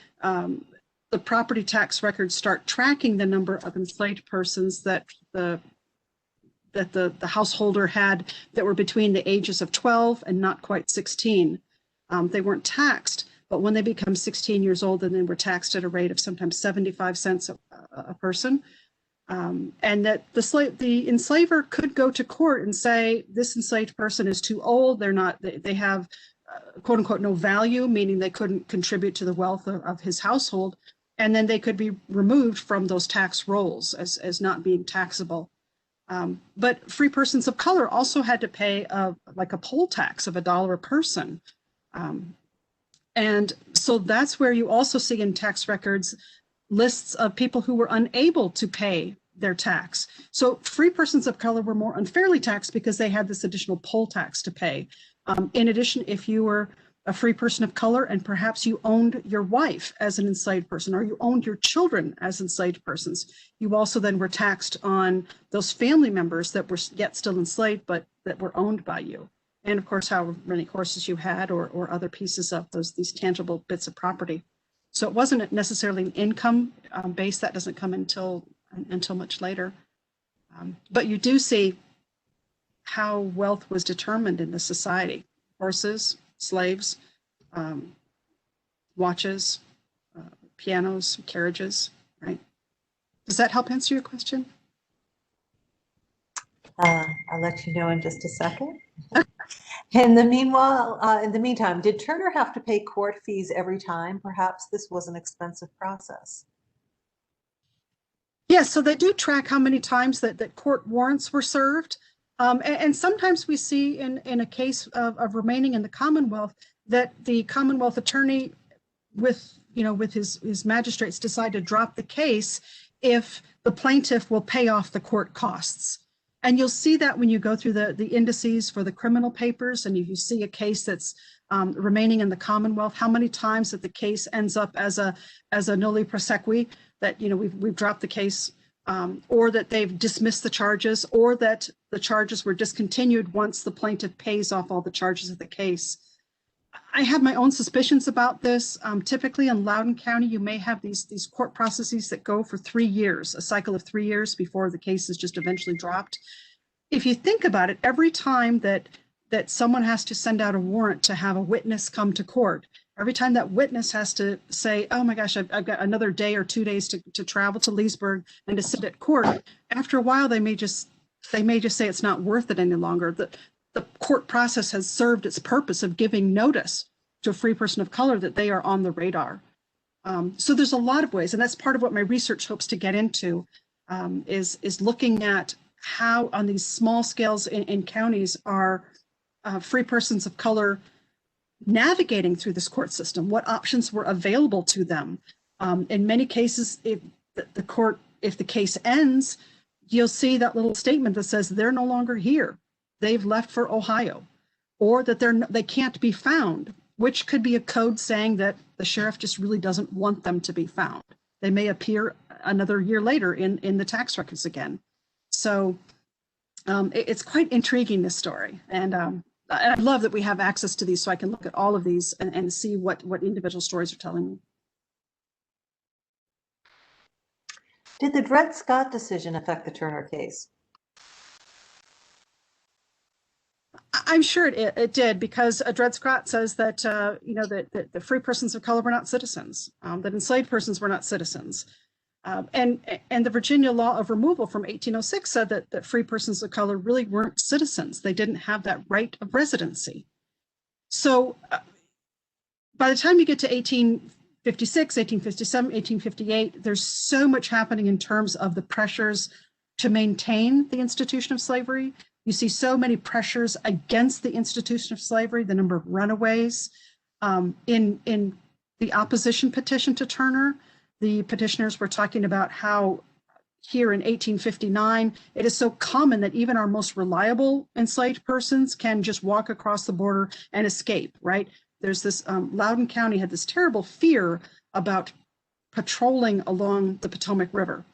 property tax records start tracking the number of enslaved persons that the householder had that were between the ages of 12 and not quite 16. They weren't taxed, but when they become 16 years old, then they were taxed at a rate of sometimes 75 cents a person. And that the enslaver could go to court and say, this enslaved person is too old, they have quote unquote no value, meaning they couldn't contribute to the wealth of his household, and then they could be removed from those tax rolls as not being taxable. But free persons of color also had to pay like a poll tax of $1 a person. And so that's where you also see in tax records lists of people who were unable to pay their tax. So free persons of color were more unfairly taxed because they had this additional poll tax to pay. In addition, if you were a free person of color and perhaps you owned your wife as an enslaved person, or you owned your children as enslaved persons, you also then were taxed on those family members that were yet still enslaved, but that were owned by you. And of course, however many horses you had, or other pieces of these tangible bits of property. So it wasn't necessarily an income base. That doesn't come until much later. But you do see how wealth was determined in the society. Horses, slaves, watches, pianos, carriages, right? Does that help answer your question? I'll let you know in just a second. In the meantime, did Turner have to pay court fees every time? Perhaps this was an expensive process. Yes, so they do track how many times that court warrants were served. And sometimes we see in a case of remaining in the Commonwealth that the Commonwealth attorney with his magistrates decide to drop the case if the plaintiff will pay off the court costs. And you'll see that when you go through the indices for the criminal papers, and you see a case that's remaining in the Commonwealth, how many times that the case ends up as a noli prosequi, that we've dropped the case, or that they've dismissed the charges, or that the charges were discontinued once the plaintiff pays off all the charges of the case. I have my own suspicions about this. Typically in Loudoun County, you may have these court processes that go for 3 years, a cycle of 3 years before the case is just eventually dropped. If you think about it, every time that someone has to send out a warrant to have a witness come to court, every time that witness has to say, oh my gosh, I've got another day or 2 days to travel to Leesburg and to sit at court, after a while they may just say it's not worth it any longer. The court process has served its purpose of giving notice to a free person of color that they are on the radar. So there's a lot of ways, and that's part of what my research hopes to get into, is looking at how on these small scales in counties are free persons of color navigating through this court system, what options were available to them. In many cases, if the case ends, you'll see that little statement that says they're no longer here. They've left for Ohio, or that they can't be found, which could be a code saying that the sheriff just really doesn't want them to be found. They may appear another year later in the tax records again. So it's quite intriguing, this story. And I love that we have access to these so I can look at all of these and see what individual stories are telling me. Did the Dred Scott decision affect the Turner case? I'm sure it did, because Dred Scott says that that the free persons of color were not citizens, that enslaved persons were not citizens, and the Virginia law of removal from 1806 said that free persons of color really weren't citizens. They didn't have that right of residency. So by the time you get to 1856, 1857, 1858, there's so much happening in terms of the pressures to maintain the institution of slavery. You see so many pressures against the institution of slavery, the number of runaways. In the opposition petition to Turner, the petitioners were talking about how here in 1859, it is so common that even our most reliable enslaved persons can just walk across the border and escape, right? There's this, Loudoun County had this terrible fear about patrolling along the Potomac River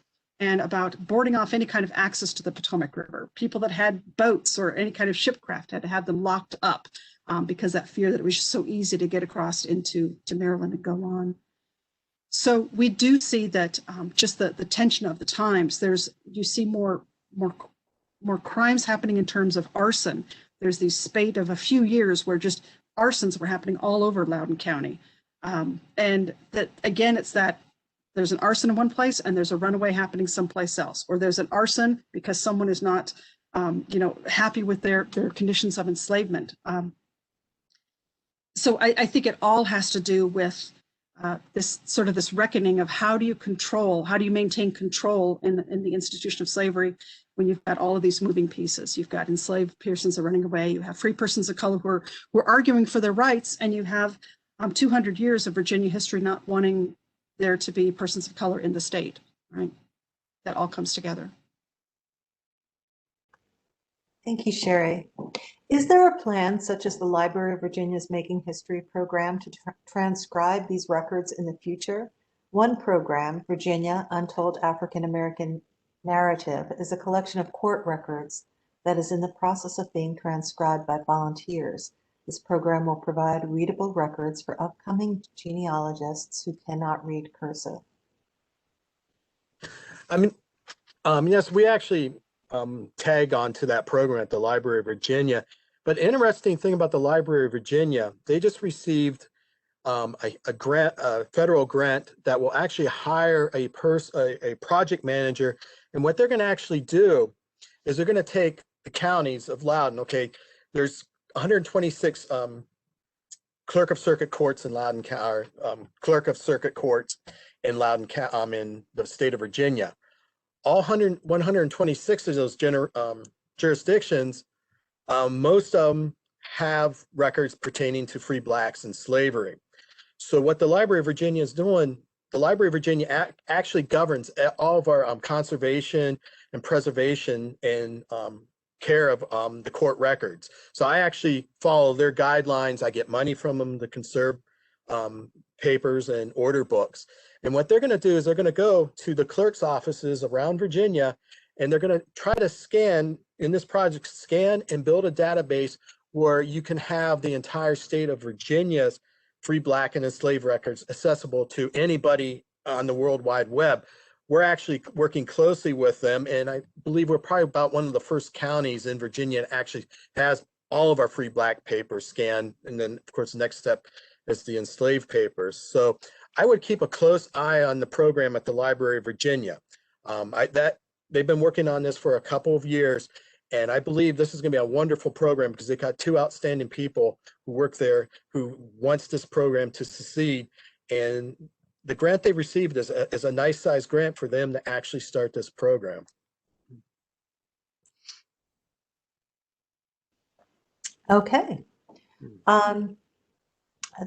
and about boarding off any kind of access to the Potomac River. People that had boats or any kind of shipcraft had to have them locked up because that fear that it was just so easy to get across to Maryland and go on. So we do see that just the tension of the times. You see more crimes happening in terms of arson. There's these spate of a few years where just arsons were happening all over Loudoun County, and that again, it's that there's an arson in one place and there's a runaway happening someplace else, or there's an arson because someone is not, happy with their conditions of enslavement. So I think it all has to do with this reckoning of how do you maintain control in the institution of slavery when you've got all of these moving pieces. You've got enslaved persons are running away, you have free persons of color who are arguing for their rights, and you have 200 years of Virginia history not wanting there to be persons of color in the state, right? That all comes together. Thank you, Sheri. Is there a plan, such as the Library of Virginia's Making History program, to transcribe these records in the future? One program, Virginia, Untold African American Narrative, is a collection of court records that is in the process of being transcribed by volunteers. This program will provide readable records for upcoming genealogists who cannot read cursive. Yes, we actually tag onto that program at the Library of Virginia. But interesting thing about the Library of Virginia, they just received a federal grant that will actually hire a project manager. And what they're going to actually do is they're going to take the counties of Loudoun. Okay, there's 126 clerk of circuit courts in Loudoun County, clerk of circuit courts in Loudoun in the state of Virginia. All 126 of those jurisdictions, most of them have records pertaining to free blacks and slavery. So what the Library of Virginia is doing, the Library of Virginia actually governs all of our conservation and preservation and care of the court records. So I actually follow their guidelines. I get money from them to conserve papers and order books. And what they're going to do is they're going to go to the clerk's offices around Virginia, and they're going to try to scan and build a database where you can have the entire state of Virginia's free black and enslaved records accessible to anybody on the World Wide Web. We're actually working closely with them, and I believe we're probably about one of the first counties in Virginia that actually has all of our free black papers scanned. And then, of course, the next step is the enslaved papers. So I would keep a close eye on the program at the Library of Virginia. They've been working on this for a couple of years, and I believe this is going to be a wonderful program because they got two outstanding people who work there who wants this program to succeed. And the grant they received is a nice size grant for them to actually start this program. Okay.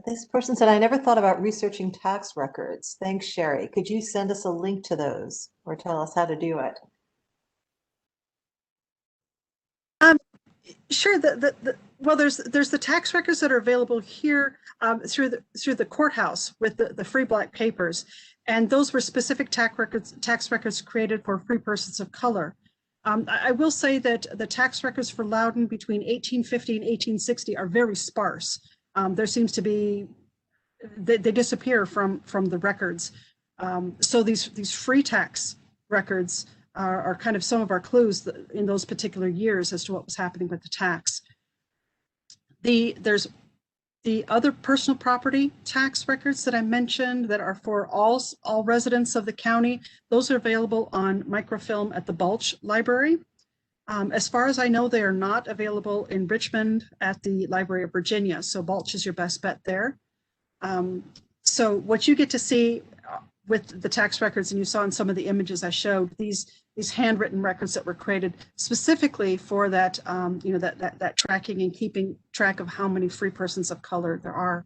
This person said, I never thought about researching tax records. Thanks, Sheri. Could you send us a link to those or tell us how to do it? Sure. Well, there's the tax records that are available here through the courthouse with the free black papers, and those were specific tax records created for free persons of color. I will say that the tax records for Loudoun between 1850 and 1860 are very sparse. There seems to be they disappear from the records. So these free tax records are kind of some of our clues in those particular years as to what was happening with the tax. There's the other personal property tax records that I mentioned that are for all residents of the county. Those are available on microfilm at the Balch Library. As far as I know, they are not available in Richmond at the Library of Virginia. So Balch is your best bet there. So what you get to see with the tax records, and you saw in some of the images I showed, these handwritten records that were created specifically for that, that tracking and keeping track of how many free persons of color there are.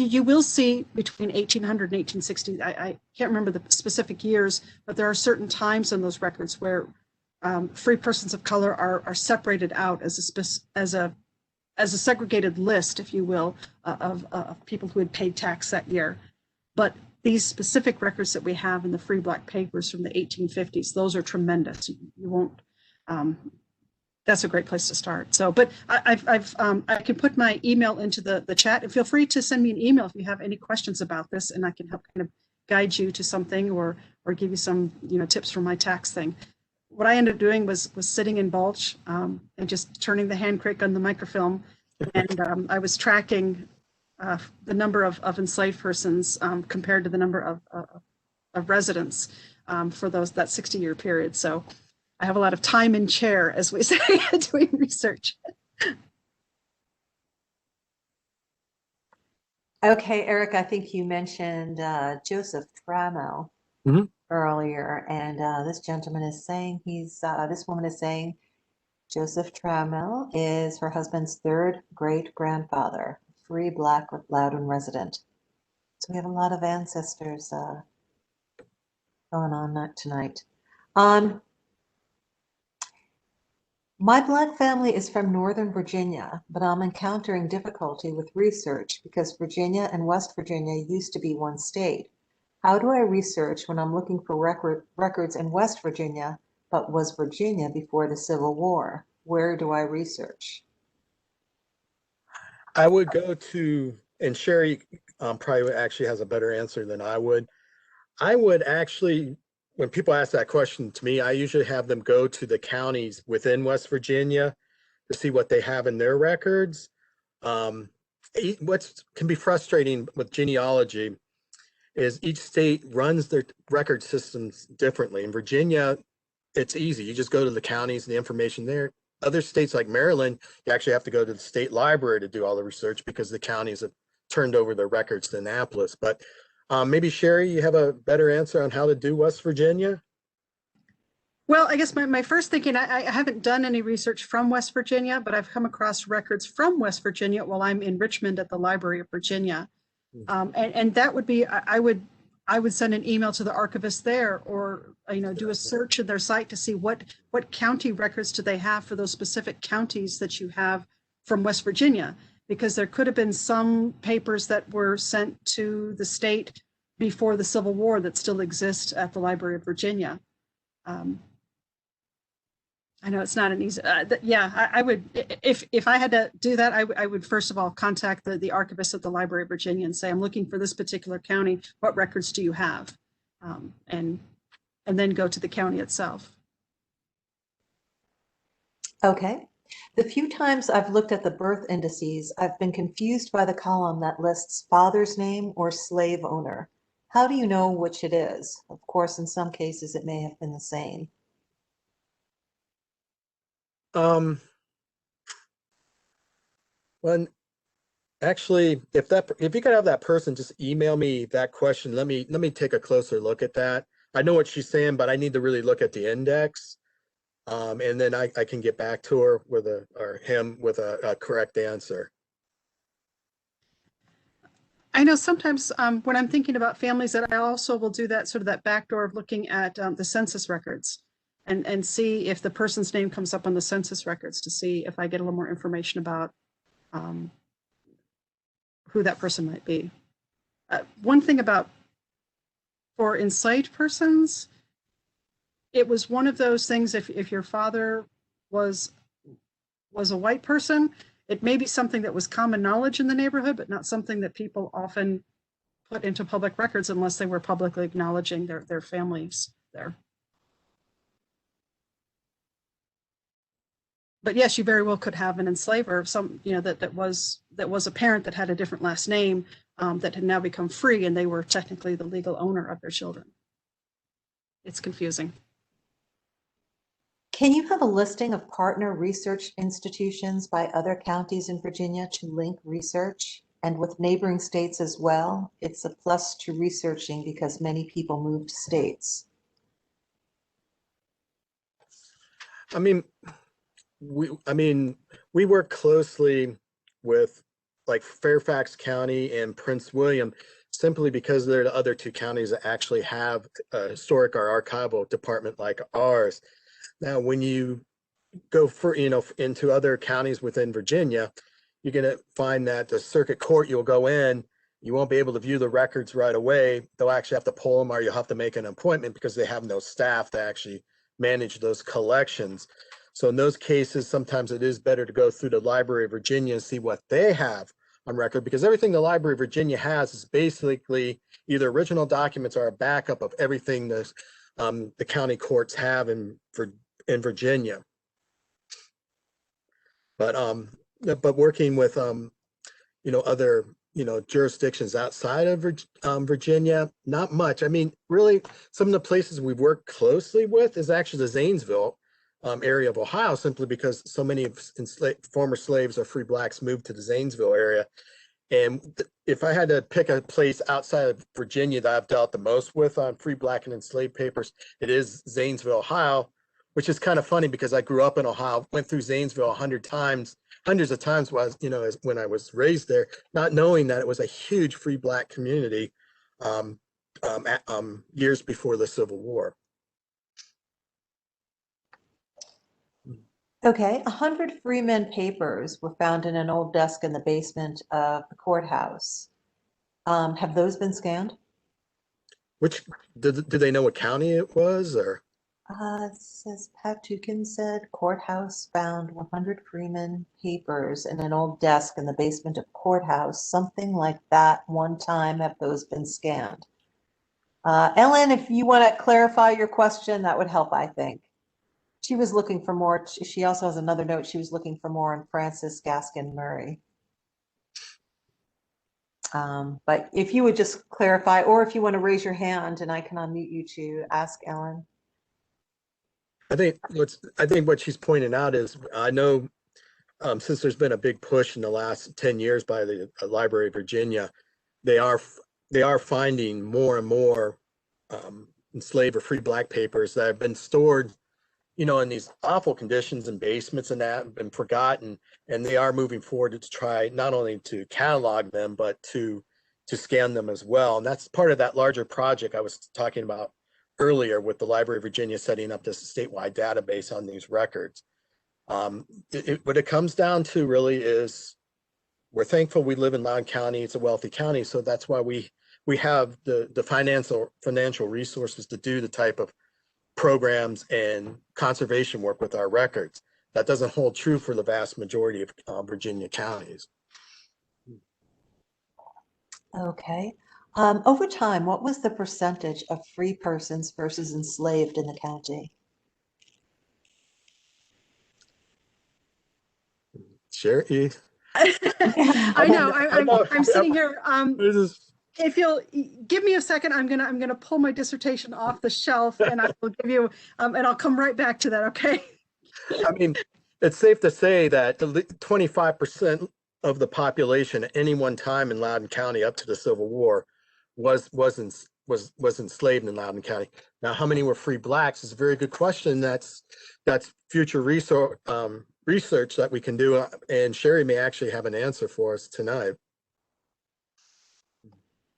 you will see between 1800 and 1860, I can't remember the specific years, but there are certain times in those records where free persons of color are separated out as a segregated list, if you will, of people who had paid tax that year. But these specific records that we have in the free black papers from the 1850s, those are tremendous. You won't. That's a great place to start. So, but I can put my email into the chat, and feel free to send me an email if you have any questions about this, and I can help kind of guide you to something or give you some tips from my tax thing. What I ended up doing was sitting in Balch and just turning the hand crank on the microfilm, and I was tracking the number of enslaved persons compared to the number of residents for that 60-year period. So I have a lot of time in chair, as we say, doing research. Okay, Eric, I think you mentioned Joseph Tremmel earlier, and this gentleman is saying this woman is saying Joseph Tremmel is her husband's third great-grandfather, free black Loudoun resident. So we have a lot of ancestors going on tonight. My blood family is from Northern Virginia, but I'm encountering difficulty with research because Virginia and West Virginia used to be one state. How do I research when I'm looking for records in West Virginia, but was Virginia before the Civil War? Where do I research? I would go to, and Sheri probably actually has a better answer than I would. I would actually, when people ask that question to me, I usually have them go to the counties within West Virginia to see what they have in their records. What can be frustrating with genealogy is each state runs their record systems differently. In Virginia, it's easy. You just go to the counties and the information there. Other states like Maryland, you actually have to go to the state library to do all the research because the counties have turned over their records to Annapolis. But maybe Sheri, you have a better answer on how to do West Virginia? Well, I guess my first thinking, I haven't done any research from West Virginia, but I've come across records from West Virginia while I'm in Richmond at the Library of Virginia. And that would be, I would send an email to the archivist there, or do a search in their site to see what county records do they have for those specific counties that you have from West Virginia, because there could have been some papers that were sent to the state before the Civil War that still exist at the Library of Virginia. I know it's not an easy, yeah, I would, if I had to do that, I would first of all contact the archivist at the Library of Virginia and say, I'm looking for this particular county. What records do you have? And then go to the county itself. Okay. The few times I've looked at the birth indices, I've been confused by the column that lists father's name or slave owner. How do you know which it is? Of course, in some cases, it may have been the same. Well, actually, if you could have that person just email me that question, let me take a closer look at that. I know what she's saying, but I need to really look at the index, and then I can get back to her with him with a correct answer. I know sometimes when I'm thinking about families, that I also will do that sort of that backdoor of looking at the census records and see if the person's name comes up on the census records, to see if I get a little more information about who that person might be. One thing about for enslaved persons, it was one of those things, if your father was a white person, it may be something that was common knowledge in the neighborhood, but not something that people often put into public records unless they were publicly acknowledging their families there. But yes, you very well could have an enslaver, some that was a parent that had a different last name that had now become free, and they were technically the legal owner of their children. It's confusing. Can you have a listing of partner research institutions by other counties in Virginia to link research, and with neighboring states as well? It's a plus to researching because many people moved states. I mean, we work closely with like Fairfax County and Prince William, simply because they're the other two counties that actually have a historic or archival department like ours. Now, when you go for, into other counties within Virginia, you're going to find that the circuit court, you'll go in, you won't be able to view the records right away. They'll actually have to pull them, or you'll have to make an appointment because they have no staff to actually manage those collections. So in those cases, sometimes it is better to go through the Library of Virginia and see what they have on record, because everything the Library of Virginia has is basically either original documents or a backup of everything the county courts have in Virginia. But working with other jurisdictions outside of Virginia, not much. I mean, really, some of the places we've worked closely with is actually the Zanesville area of Ohio, simply because so many former slaves or free blacks moved to the Zanesville area. And if I had to pick a place outside of Virginia that I've dealt the most with on free black and enslaved papers, it is Zanesville, Ohio, which is kind of funny because I grew up in Ohio, went through Zanesville hundreds of times when I was raised there, not knowing that it was a huge free black community years before the Civil War. Okay, 100 Freeman papers were found in an old desk in the basement of the courthouse. Have those been scanned? Which, do they know what county it was, or? It says Pat Tukin said courthouse found 100 Freeman papers in an old desk in the basement of courthouse, something like that one time. Have those been scanned? Ellen, if you want to clarify your question, that would help, I think. She was looking for more. She also has another note. She was looking for more on Francis Gaskin Murray. But if you would just clarify, or if you want to raise your hand and I can unmute you to ask Ellen. I think what she's pointing out is, I know since there's been a big push in the last 10 years by the Library of Virginia, they are finding more and more enslaved or free black papers that have been stored, in these awful conditions in basements and that have been forgotten, and they are moving forward to try not only to catalog them, but to scan them as well. And that's part of that larger project I was talking about earlier with the Library of Virginia setting up this statewide database on these records. What it comes down to really is, we're thankful we live in Loudoun County. It's a wealthy county, so that's why we have the financial resources to do the type of programs and conservation work with our records. That doesn't hold true for the vast majority of Virginia counties. Okay. Over time, what was the percentage of free persons versus enslaved in the county? Sheri? I know. I'm sitting here. If you'll give me a second, I'm gonna pull my dissertation off the shelf, and I will give you, and I'll come right back to that. Okay. I mean, it's safe to say that 25% of the population at any one time in Loudoun County up to the Civil War was enslaved in Loudoun County. Now, how many were free blacks is a very good question. That's future research that we can do, and Sheri may actually have an answer for us tonight.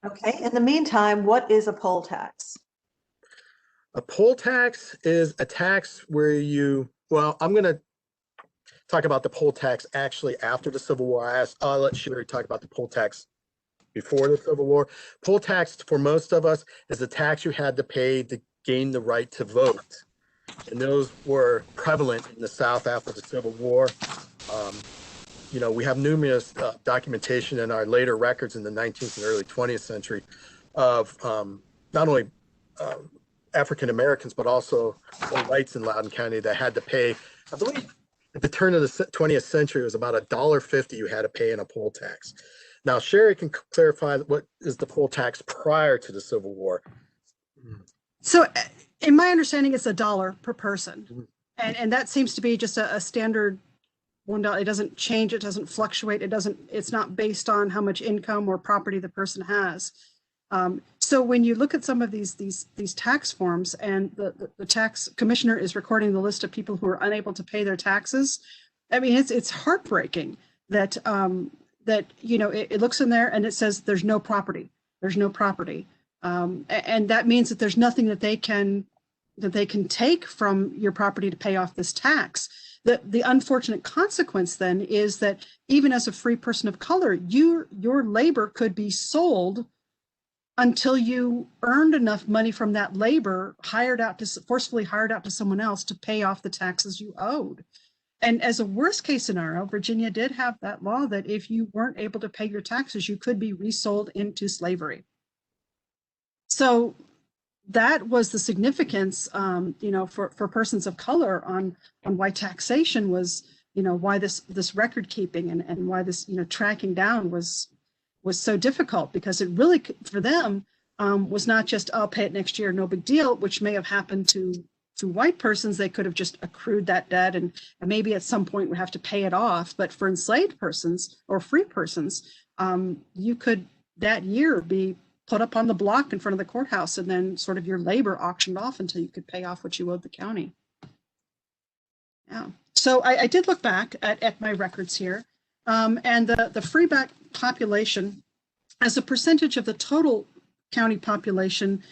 Okay. In the meantime, what is a poll tax? A poll tax is a tax where I'm going to talk about the poll tax actually after the Civil War. I'll let Sheri talk about the poll tax before the Civil War. Poll tax, for most of us, is a tax you had to pay to gain the right to vote. And those were prevalent in the South after the Civil War. We have numerous documentation in our later records in the 19th and early 20th century of not only African Americans, but also whites in Loudoun County that had to pay, I believe at the turn of the 20th century, it was about $1.50 you had to pay in a poll tax. Now, Sheri can clarify what is the poll tax prior to the Civil War. So in my understanding, it's $1 per person. And that seems to be just a standard $1. It doesn't change, it doesn't fluctuate, it's not based on how much income or property the person has. So when you look at some of these tax forms, and the tax commissioner is recording the list of people who are unable to pay their taxes, I mean, it's heartbreaking that that, you know, it looks in there and it says there's no property. There's no property. And that means that there's nothing that they can take from your property to pay off this tax. The unfortunate consequence then is that even as a free person of color, your labor could be sold until you earned enough money from that labor, forcefully hired out to someone else to pay off the taxes you owed. And as a worst case scenario, Virginia did have that law that if you weren't able to pay your taxes, you could be resold into slavery. So that was the significance, you know, for persons of color on why taxation was, you know, why this record keeping and why this, you know, tracking down was so difficult, because it really, for them, was not just, I'll pay it next year, no big deal, which may have happened to white persons. They could have just accrued that debt and maybe at some point would have to pay it off. But for enslaved persons or free persons, you could that year be put up on the block in front of the courthouse and then sort of your labor auctioned off until you could pay off what you owed the county. Yeah. So I did look back at my records here, and the free black population as a percentage of the total county population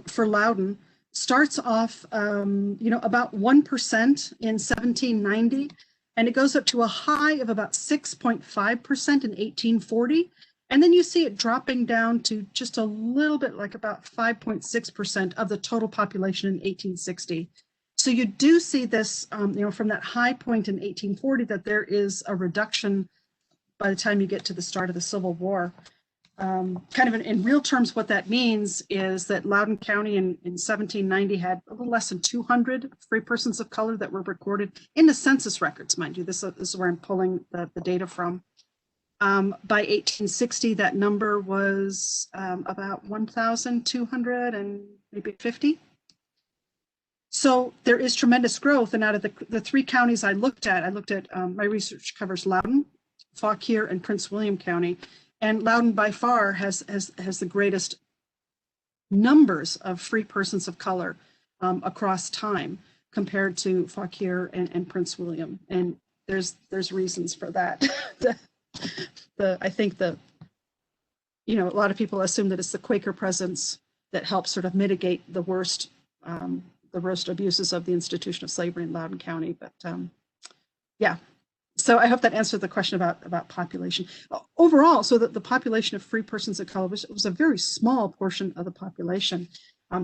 for Loudoun starts off, you know, about 1% in 1790, and it goes up to a high of about 6.5% in 1840. And then you see it dropping down to just a little bit, like about 5.6% of the total population in 1860. So you do see this, you know, from that high point in 1840, that there is a reduction by the time you get to the start of the Civil War. Kind of in real terms, what that means is that Loudoun County in 1790 had a little less than 200 free persons of color that were recorded in the census records, mind you. This is where I'm pulling the data from. By 1860, that number was about 1,200 and maybe 50. So there is tremendous growth. And out of the three counties I looked at my research covers Loudoun, Fauquier, and Prince William County. And Loudoun by far has the greatest numbers of free persons of color across time compared to Fauquier and Prince William. And there's reasons for that. I think you know, a lot of people assume that it's the Quaker presence that helps sort of mitigate the worst abuses of the institution of slavery in Loudoun County. But yeah, so I hope that answered the question about population. Overall, so that the population of free persons of color was a very small portion of the population.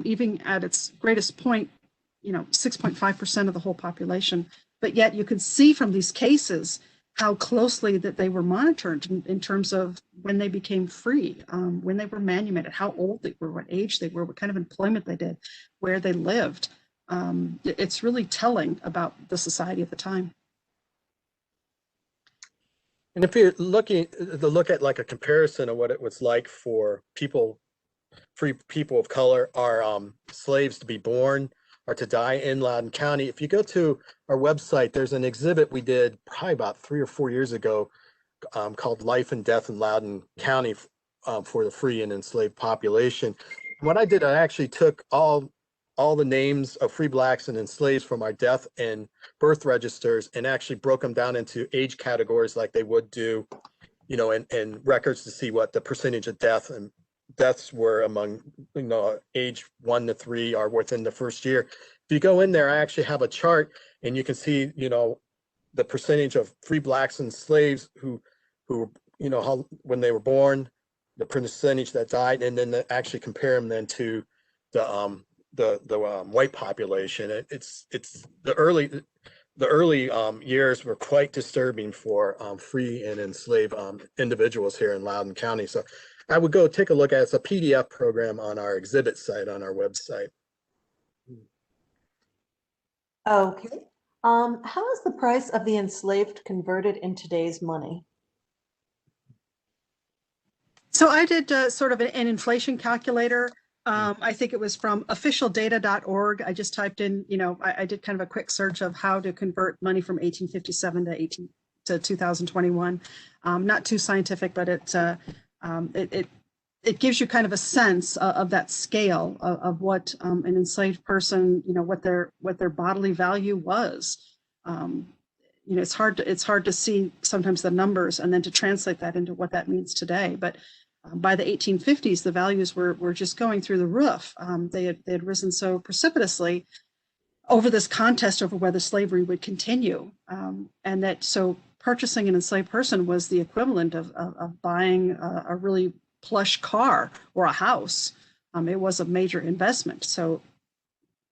Even at its greatest point, you know, 6.5% of the whole population. But yet you could see from these cases how closely that they were monitored in terms of when they became free, when they were manumitted, how old they were, what age they were, what kind of employment they did, where they lived. It's really telling about the society at the time. And if you're look at like a comparison of what it was like for free people of color, or slaves to be born or to die in Loudoun County, if you go to our website, there's an exhibit we did probably about 3 or 4 years ago called Life and Death in Loudoun County for the free and enslaved population. What I did, I actually took all the names of free blacks and enslaved from our death and birth registers and actually broke them down into age categories like they would do, you know, and records to see what the percentage of deaths were among, you know, age 1 to 3 or within the first year. If you go in there, I actually have a chart and you can see, you know, the percentage of free blacks and slaves who, you know, how, when they were born, the percentage that died, and then actually compare them then to the white population. It's the early years were quite disturbing for free and enslaved individuals here in Loudoun County. So I would go take a look at it. It's a PDF program on our exhibit site on our website. Okay. How is the price of the enslaved converted in today's money? So I did sort of an inflation calculator. I think it was from officialdata.org. I just typed in, you know, I did kind of a quick search of how to convert money from 1857 to 2021. Not too scientific, but it gives you kind of a sense of that scale of what an enslaved person, you know, what their bodily value was. You you know, it's hard to see sometimes the numbers and then to translate that into what that means today. But by the 1850s, the values were just going through the roof. They had risen so precipitously over this contest over whether slavery would continue. And that so purchasing an enslaved person was the equivalent of buying a really plush car or a house. It was a major investment. So,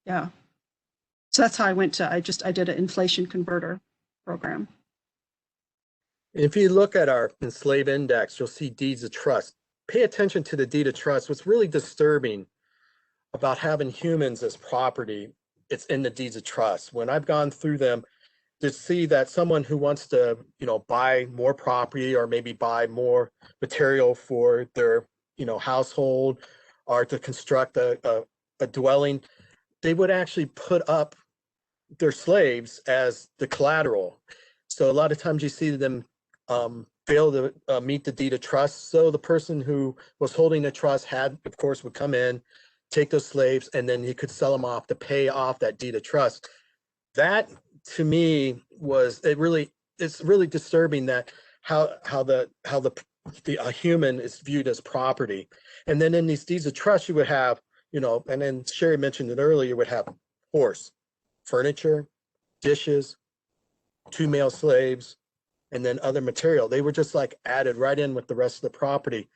yeah. So that's how I went to, I did an inflation converter program. If you look at our enslaved index, you'll see deeds of trust. Pay attention to the deed of trust. What's really disturbing about having humans as property, it's in the deeds of trust. When I've gone through them, to see that someone who wants to, you know, buy more property or maybe buy more material for their, you know, household or to construct a dwelling, they would actually put up their slaves as the collateral. So a lot of times you see them fail to meet the deed of trust. So the person who was holding the trust had, of course, would come in, take those slaves, and then he could sell them off to pay off that deed of trust. That to me it's really disturbing that how a human is viewed as property. And then in these deeds of trust, you would have, you know, and then Sheri mentioned it earlier, you would have horse, furniture, dishes, 2 male slaves, and then other material. They were just like added right in with the rest of the property.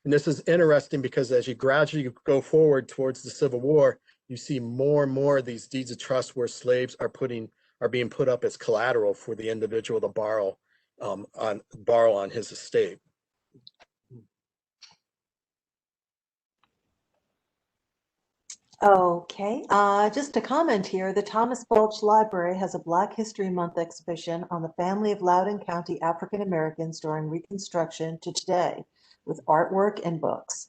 And this is interesting because as you gradually go forward towards the Civil War, you see more and more of these deeds of trust where slaves are being put up as collateral for the individual to borrow on his estate. Okay, just a comment here. The Thomas Balch Library has a Black History Month exhibition on the family of Loudoun County African Americans during Reconstruction to today, with artwork and books.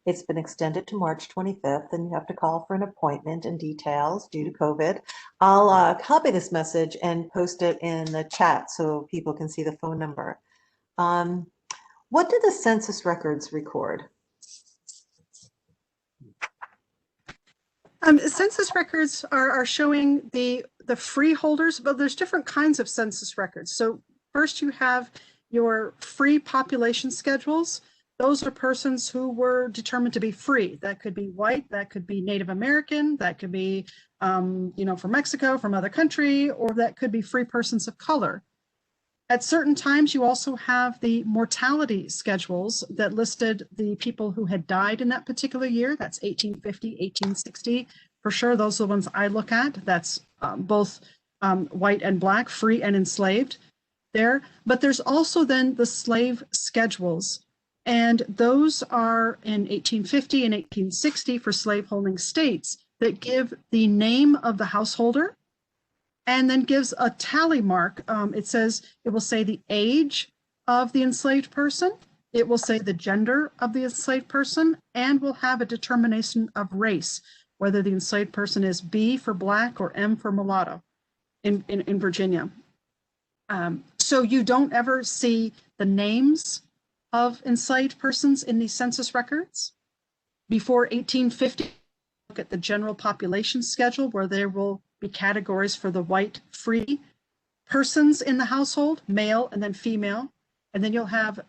It's been extended to March 25th, and you have to call for an appointment and details due to COVID. I'll copy this message and post it in the chat so people can see the phone number. What do the census records record? Census records are showing the freeholders, but there's different kinds of census records. So first you have your free population schedules. Those are persons who were determined to be free. That could be white, that could be Native American, that could be, you know, from Mexico, from other country, or that could be free persons of color. At certain times, you also have the mortality schedules that listed the people who had died in that particular year. That's 1850, 1860. For sure, those are the ones I look at. That's both white and black, free and enslaved there. But there's also then the slave schedules. And those are in 1850 and 1860 for slaveholding states that give the name of the householder and then gives a tally mark. It will say the age of the enslaved person. It will say the gender of the enslaved person, and will have a determination of race, whether the enslaved person is B for black or M for mulatto in Virginia. So you don't ever see the names of enslaved persons in these census records. Before 1850, look at the general population schedule where there will be categories for the white free persons in the household, male and then female. And then you'll have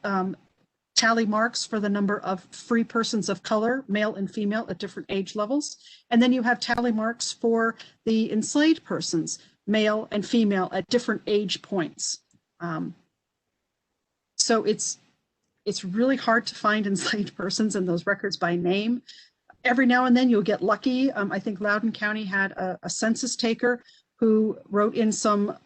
tally marks for the number of free persons of color, male and female at different age levels. And then you have tally marks for the enslaved persons, male and female at different age points. So it's really hard to find enslaved persons in those records by name. Every now and then you'll get lucky. I think Loudoun County had a census taker who wrote in some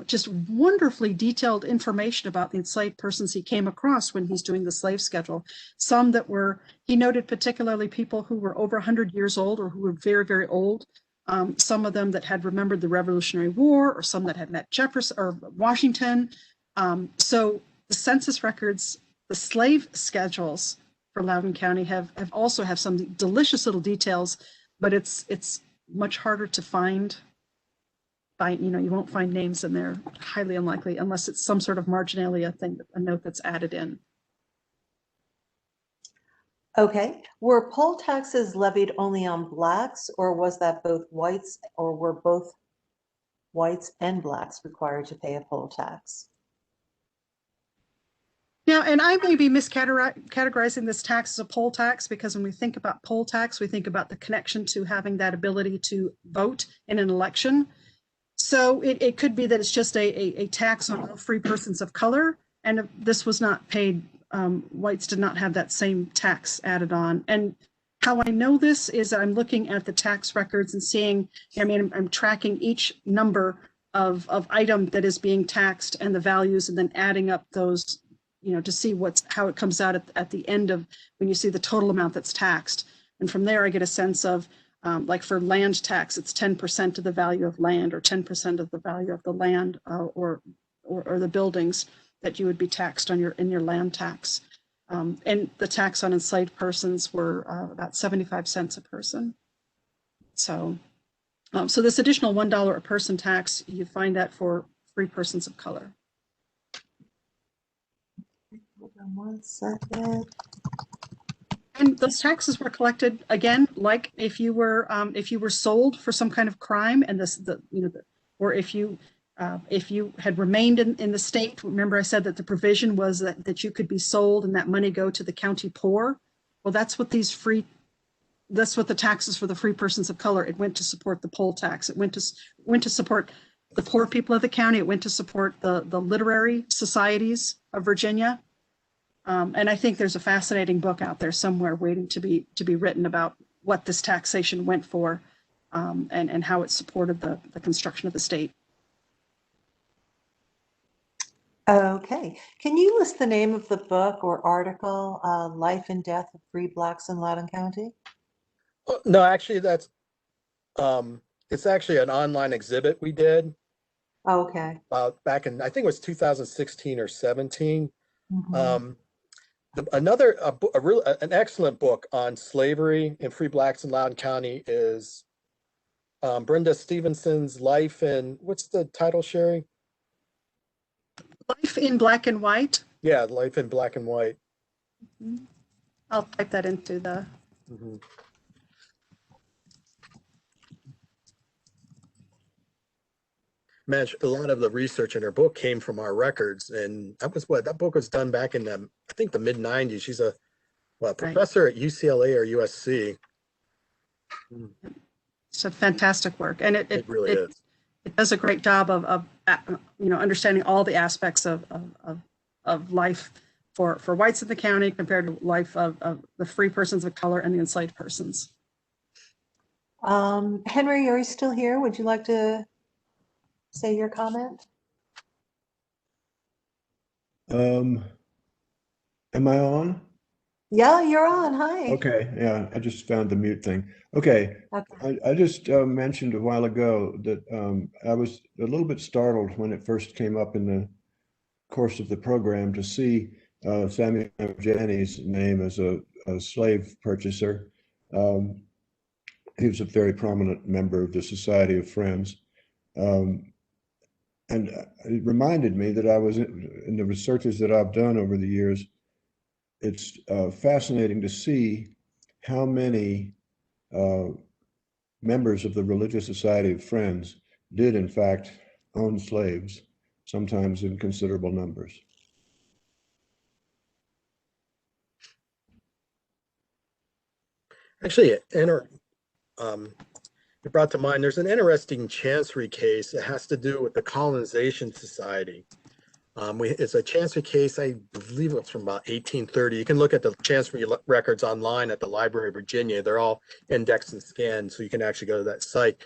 just wonderfully detailed information about the enslaved persons he came across when he's doing the slave schedule. Some that were, he noted particularly people who were over 100 years old or who were very, very old. Some of them that had remembered the Revolutionary War, or some that had met Jefferson or Washington. So the census records, the slave schedules for Loudoun County have also have some delicious little details, but it's much harder to find. You won't find names in there, highly unlikely, unless it's some sort of marginalia thing, a note that's added in. Okay, were poll taxes levied only on blacks, or was that both whites, or were both whites and blacks required to pay a poll tax. Now, and I may be miscategorizing this tax as a poll tax, because when we think about poll tax, we think about the connection to having that ability to vote in an election. So it could be that it's just a tax on free persons of color, and if this was not paid, whites did not have that same tax added on. And how I know this is I'm looking at the tax records and seeing, I mean, I'm tracking each number of item that is being taxed and the values, and then adding up those, you know, to see how it comes out at the end of when you see the total amount that's taxed. And from there, I get a sense of, like for land tax, it's 10% of the value of land, or 10% of the value of the land, or the buildings that you would be taxed on in your land tax. And the tax on enslaved persons were about 75 cents a person. So, so this additional $1 a person tax, you find that for free persons of color. Hold on one second. And those taxes were collected again, like if you were sold for some kind of crime, and or if you had remained in the state. Remember, I said that the provision was that you could be sold and that money go to the county poor. Well, that's what the taxes for the free persons of color. It went to support the poll tax. It went to support the poor people of the county. It went to support the literary societies of Virginia. And I think there's a fascinating book out there somewhere waiting to be written about what this taxation went for, and how it supported the construction of the state. Okay, can you list the name of the book or article, Life and Death of Free Blacks in Loudoun County? No, actually, that's it's actually an online exhibit we did Okay. back in, I think it was 2016 or 17. Mhm. An excellent book on slavery and free blacks in Loudoun County is Brenda Stevenson's Life in, what's the title, Sheri? Life in Black and White. Yeah, Life in Black and White. I'll type that into the. Mhm. Man, a lot of the research in her book came from our records, and that book was done back in I think the mid-90s. She's a professor at UCLA or USC. It's a fantastic work, and It really is. It does a great job of understanding all the aspects of life for whites in the county compared to life of the free persons of color and the enslaved persons. Henry, are you still here? Would you like to say your comment? Am I on? Yeah, you're on. Hi. Okay, yeah, I just found the mute thing. Okay, Okay. I just mentioned a while ago that I was a little bit startled when it first came up in the course of the program to see Samuel Janney's name as a slave purchaser. He was a very prominent member of the Society of Friends. And it reminded me that I was in the researches that I've done over the years. It's fascinating to see how many members of the Religious Society of Friends did in fact own slaves, sometimes in considerable numbers. Actually, it brought to mind, there's an interesting chancery case that has to do with the Colonization Society. It's a chancery case, I believe it's from about 1830. You can look at the chancery records online at the Library of Virginia. They're all indexed and scanned, so you can actually go to that site.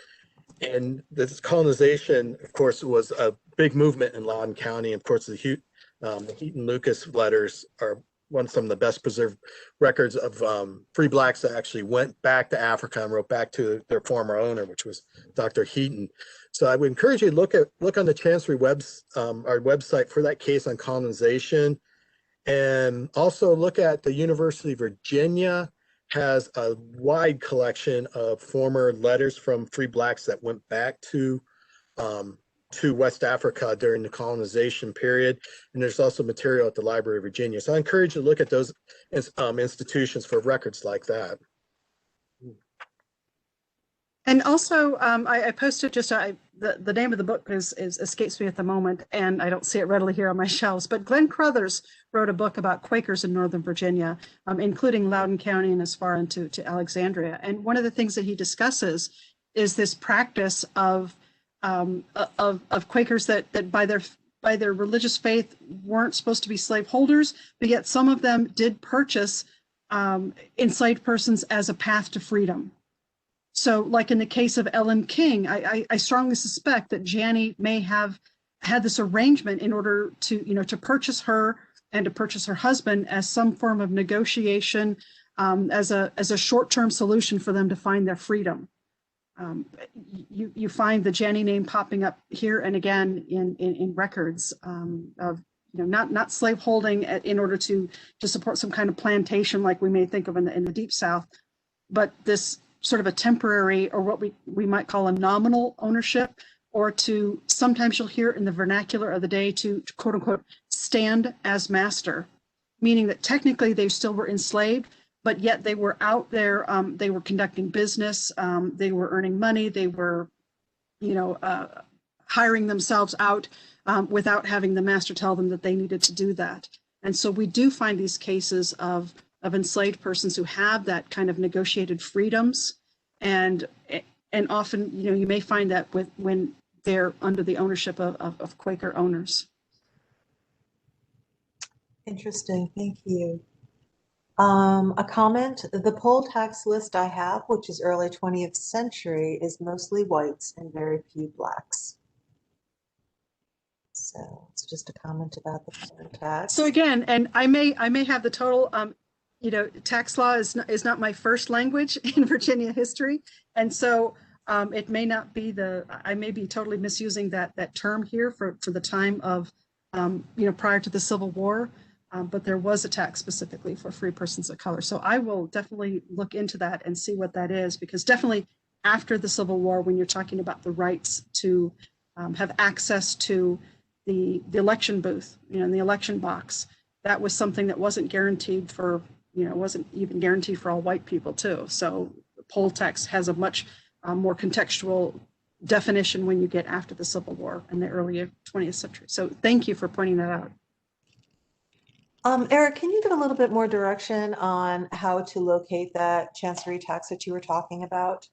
And this colonization, of course, was a big movement in Loudoun County. Of course, the Heaton Lucas letters are some of the best preserved records of free blacks that actually went back to Africa and wrote back to their former owner, which was Dr. Heaton. So I would encourage you to look on the Chancery our website for that case on colonization, and also look at the University of Virginia has a wide collection of former letters from free blacks that went back to West Africa during the colonization period. And there's also material at the Library of Virginia. So I encourage you to look at those institutions for records like that. And also, I posted just the name of the book is escapes me at the moment, and I don't see it readily here on my shelves. But Glenn Crothers wrote a book about Quakers in Northern Virginia, including Loudoun County and as far into Alexandria. And one of the things that he discusses is this practice of Quakers that by their religious faith weren't supposed to be slaveholders, but yet some of them did purchase enslaved persons as a path to freedom. So like in the case of Ellen King, I strongly suspect that Janney may have had this arrangement in order to, to purchase her and to purchase her husband as some form of negotiation, as a short-term solution for them to find their freedom. You find the Janney name popping up here and again in records of, not slaveholding in order to support some kind of plantation like we may think of in the Deep South, but this sort of a temporary, or what we might call a nominal ownership, or to, sometimes you'll hear in the vernacular of the day, to quote unquote stand as master, meaning that technically they still were enslaved, but yet they were out there, they were conducting business, they were earning money, they were, hiring themselves out without having the master tell them that they needed to do that. And so we do find these cases of enslaved persons who have that kind of negotiated freedoms, and often, you may find that when they're under the ownership of Quaker owners. Interesting, thank you. A comment, the poll tax list I have, which is early 20th century, is mostly whites and very few blacks. So it's just a comment about the poll tax. So again, and I may have the total, tax law is not my first language in Virginia history. And so it may not be I may be totally misusing that term here for the time of, prior to the Civil War. But there was a tax specifically for free persons of color. So I will definitely look into that and see what that is, because definitely after the Civil War, when you're talking about the rights to have access to the election booth, in the election box, that was something that wasn't guaranteed for, wasn't even guaranteed for all white people too. So the poll tax has a much more contextual definition when you get after the Civil War in the early 20th century. So thank you for pointing that out. Eric, can you give a little bit more direction on how to locate that chancery tax that you were talking about?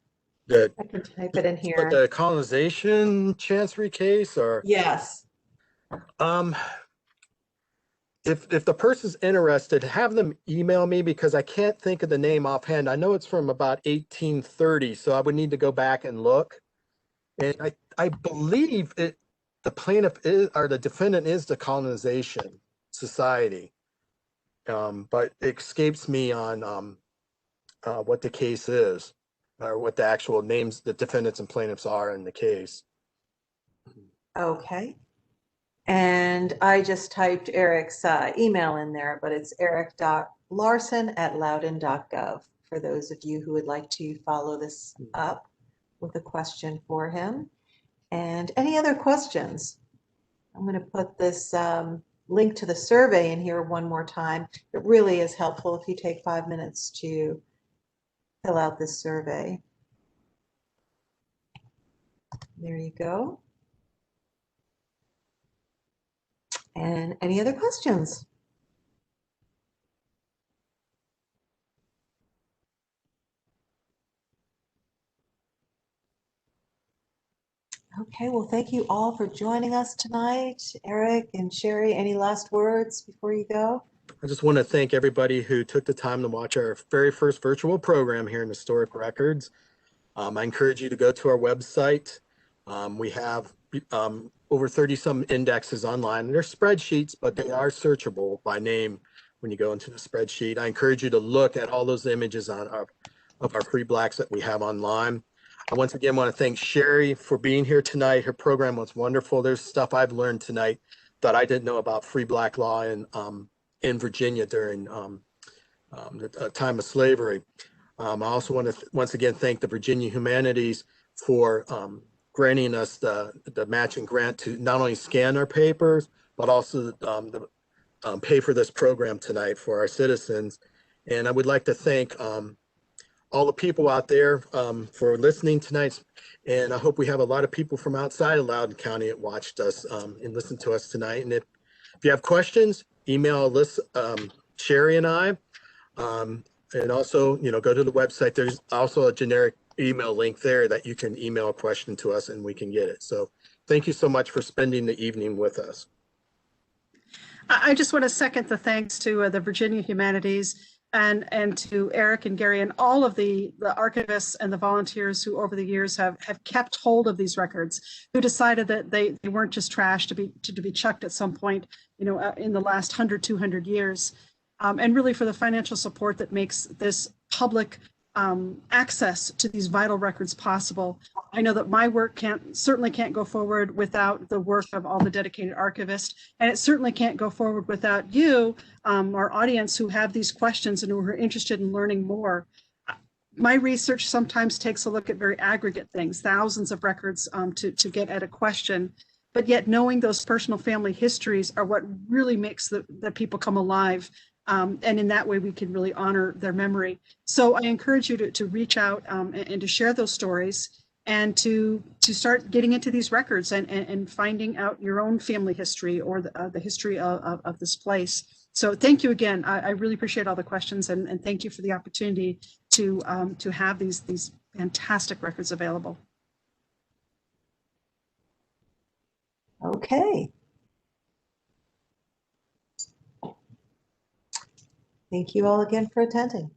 I can type it in here. The colonization chancery case, or? Yes. If the person's interested, have them email me, because I can't think of the name offhand. I know it's from about 1830, so I would need to go back and look. And I believe the plaintiff is, or the defendant is, the Colonization Society. But it escapes me on what the case is, or what the actual names, the defendants and plaintiffs are in the case. Okay. And I just typed Eric's email in there, but it's eric.larson@loudoun.gov for those of you who would like to follow this up with a question for him. And any other questions? I'm going to put this link to the survey in here one more time. It really is helpful if you take 5 minutes to fill out this survey. There you go. And any other questions? Okay, well, thank you all for joining us tonight. Eric and Sheri, any last words before you go? I just want to thank everybody who took the time to watch our very first virtual program here in Historic Records. I encourage you to go to our website. We have over 30 some indexes online. They're spreadsheets, but they are searchable by name when you go into the spreadsheet. I encourage you to look at all those images of our free blacks that we have online. I once again want to thank Sheri for being here tonight. Her program was wonderful. There's stuff I've learned tonight that I didn't know about free black law in Virginia during the time of slavery. I also want to once again thank the Virginia Humanities for granting us the matching grant to not only scan our papers, but also pay for this program tonight for our citizens. And I would like to thank all the people out there for listening tonight. And I hope we have a lot of people from outside of Loudoun County that watched us and listened to us tonight. And if you have questions, email us, Sheri and I. And also, go to the website. There's also a generic email link there that you can email a question to us and we can get it. So thank you so much for spending the evening with us. I just want to second the thanks to the Virginia Humanities and to Eric and Gary and all of the archivists and the volunteers who over the years have kept hold of these records, who decided that they weren't just trash to be chucked at some point, in the last 100, 200 years. And really for the financial support that makes this public access to these vital records possible. I know that my work certainly can't go forward without the work of all the dedicated archivists, and it certainly can't go forward without you, our audience, who have these questions and who are interested in learning more. My research sometimes takes a look at very aggregate things, thousands of records to get at a question, but yet knowing those personal family histories are what really makes the people come alive. And in that way, we can really honor their memory. So I encourage you to reach out and to share those stories and to start getting into these records and finding out your own family history or the history of this place. So thank you again. I really appreciate all the questions and thank you for the opportunity to have these fantastic records available. Okay. Thank you all again for attending.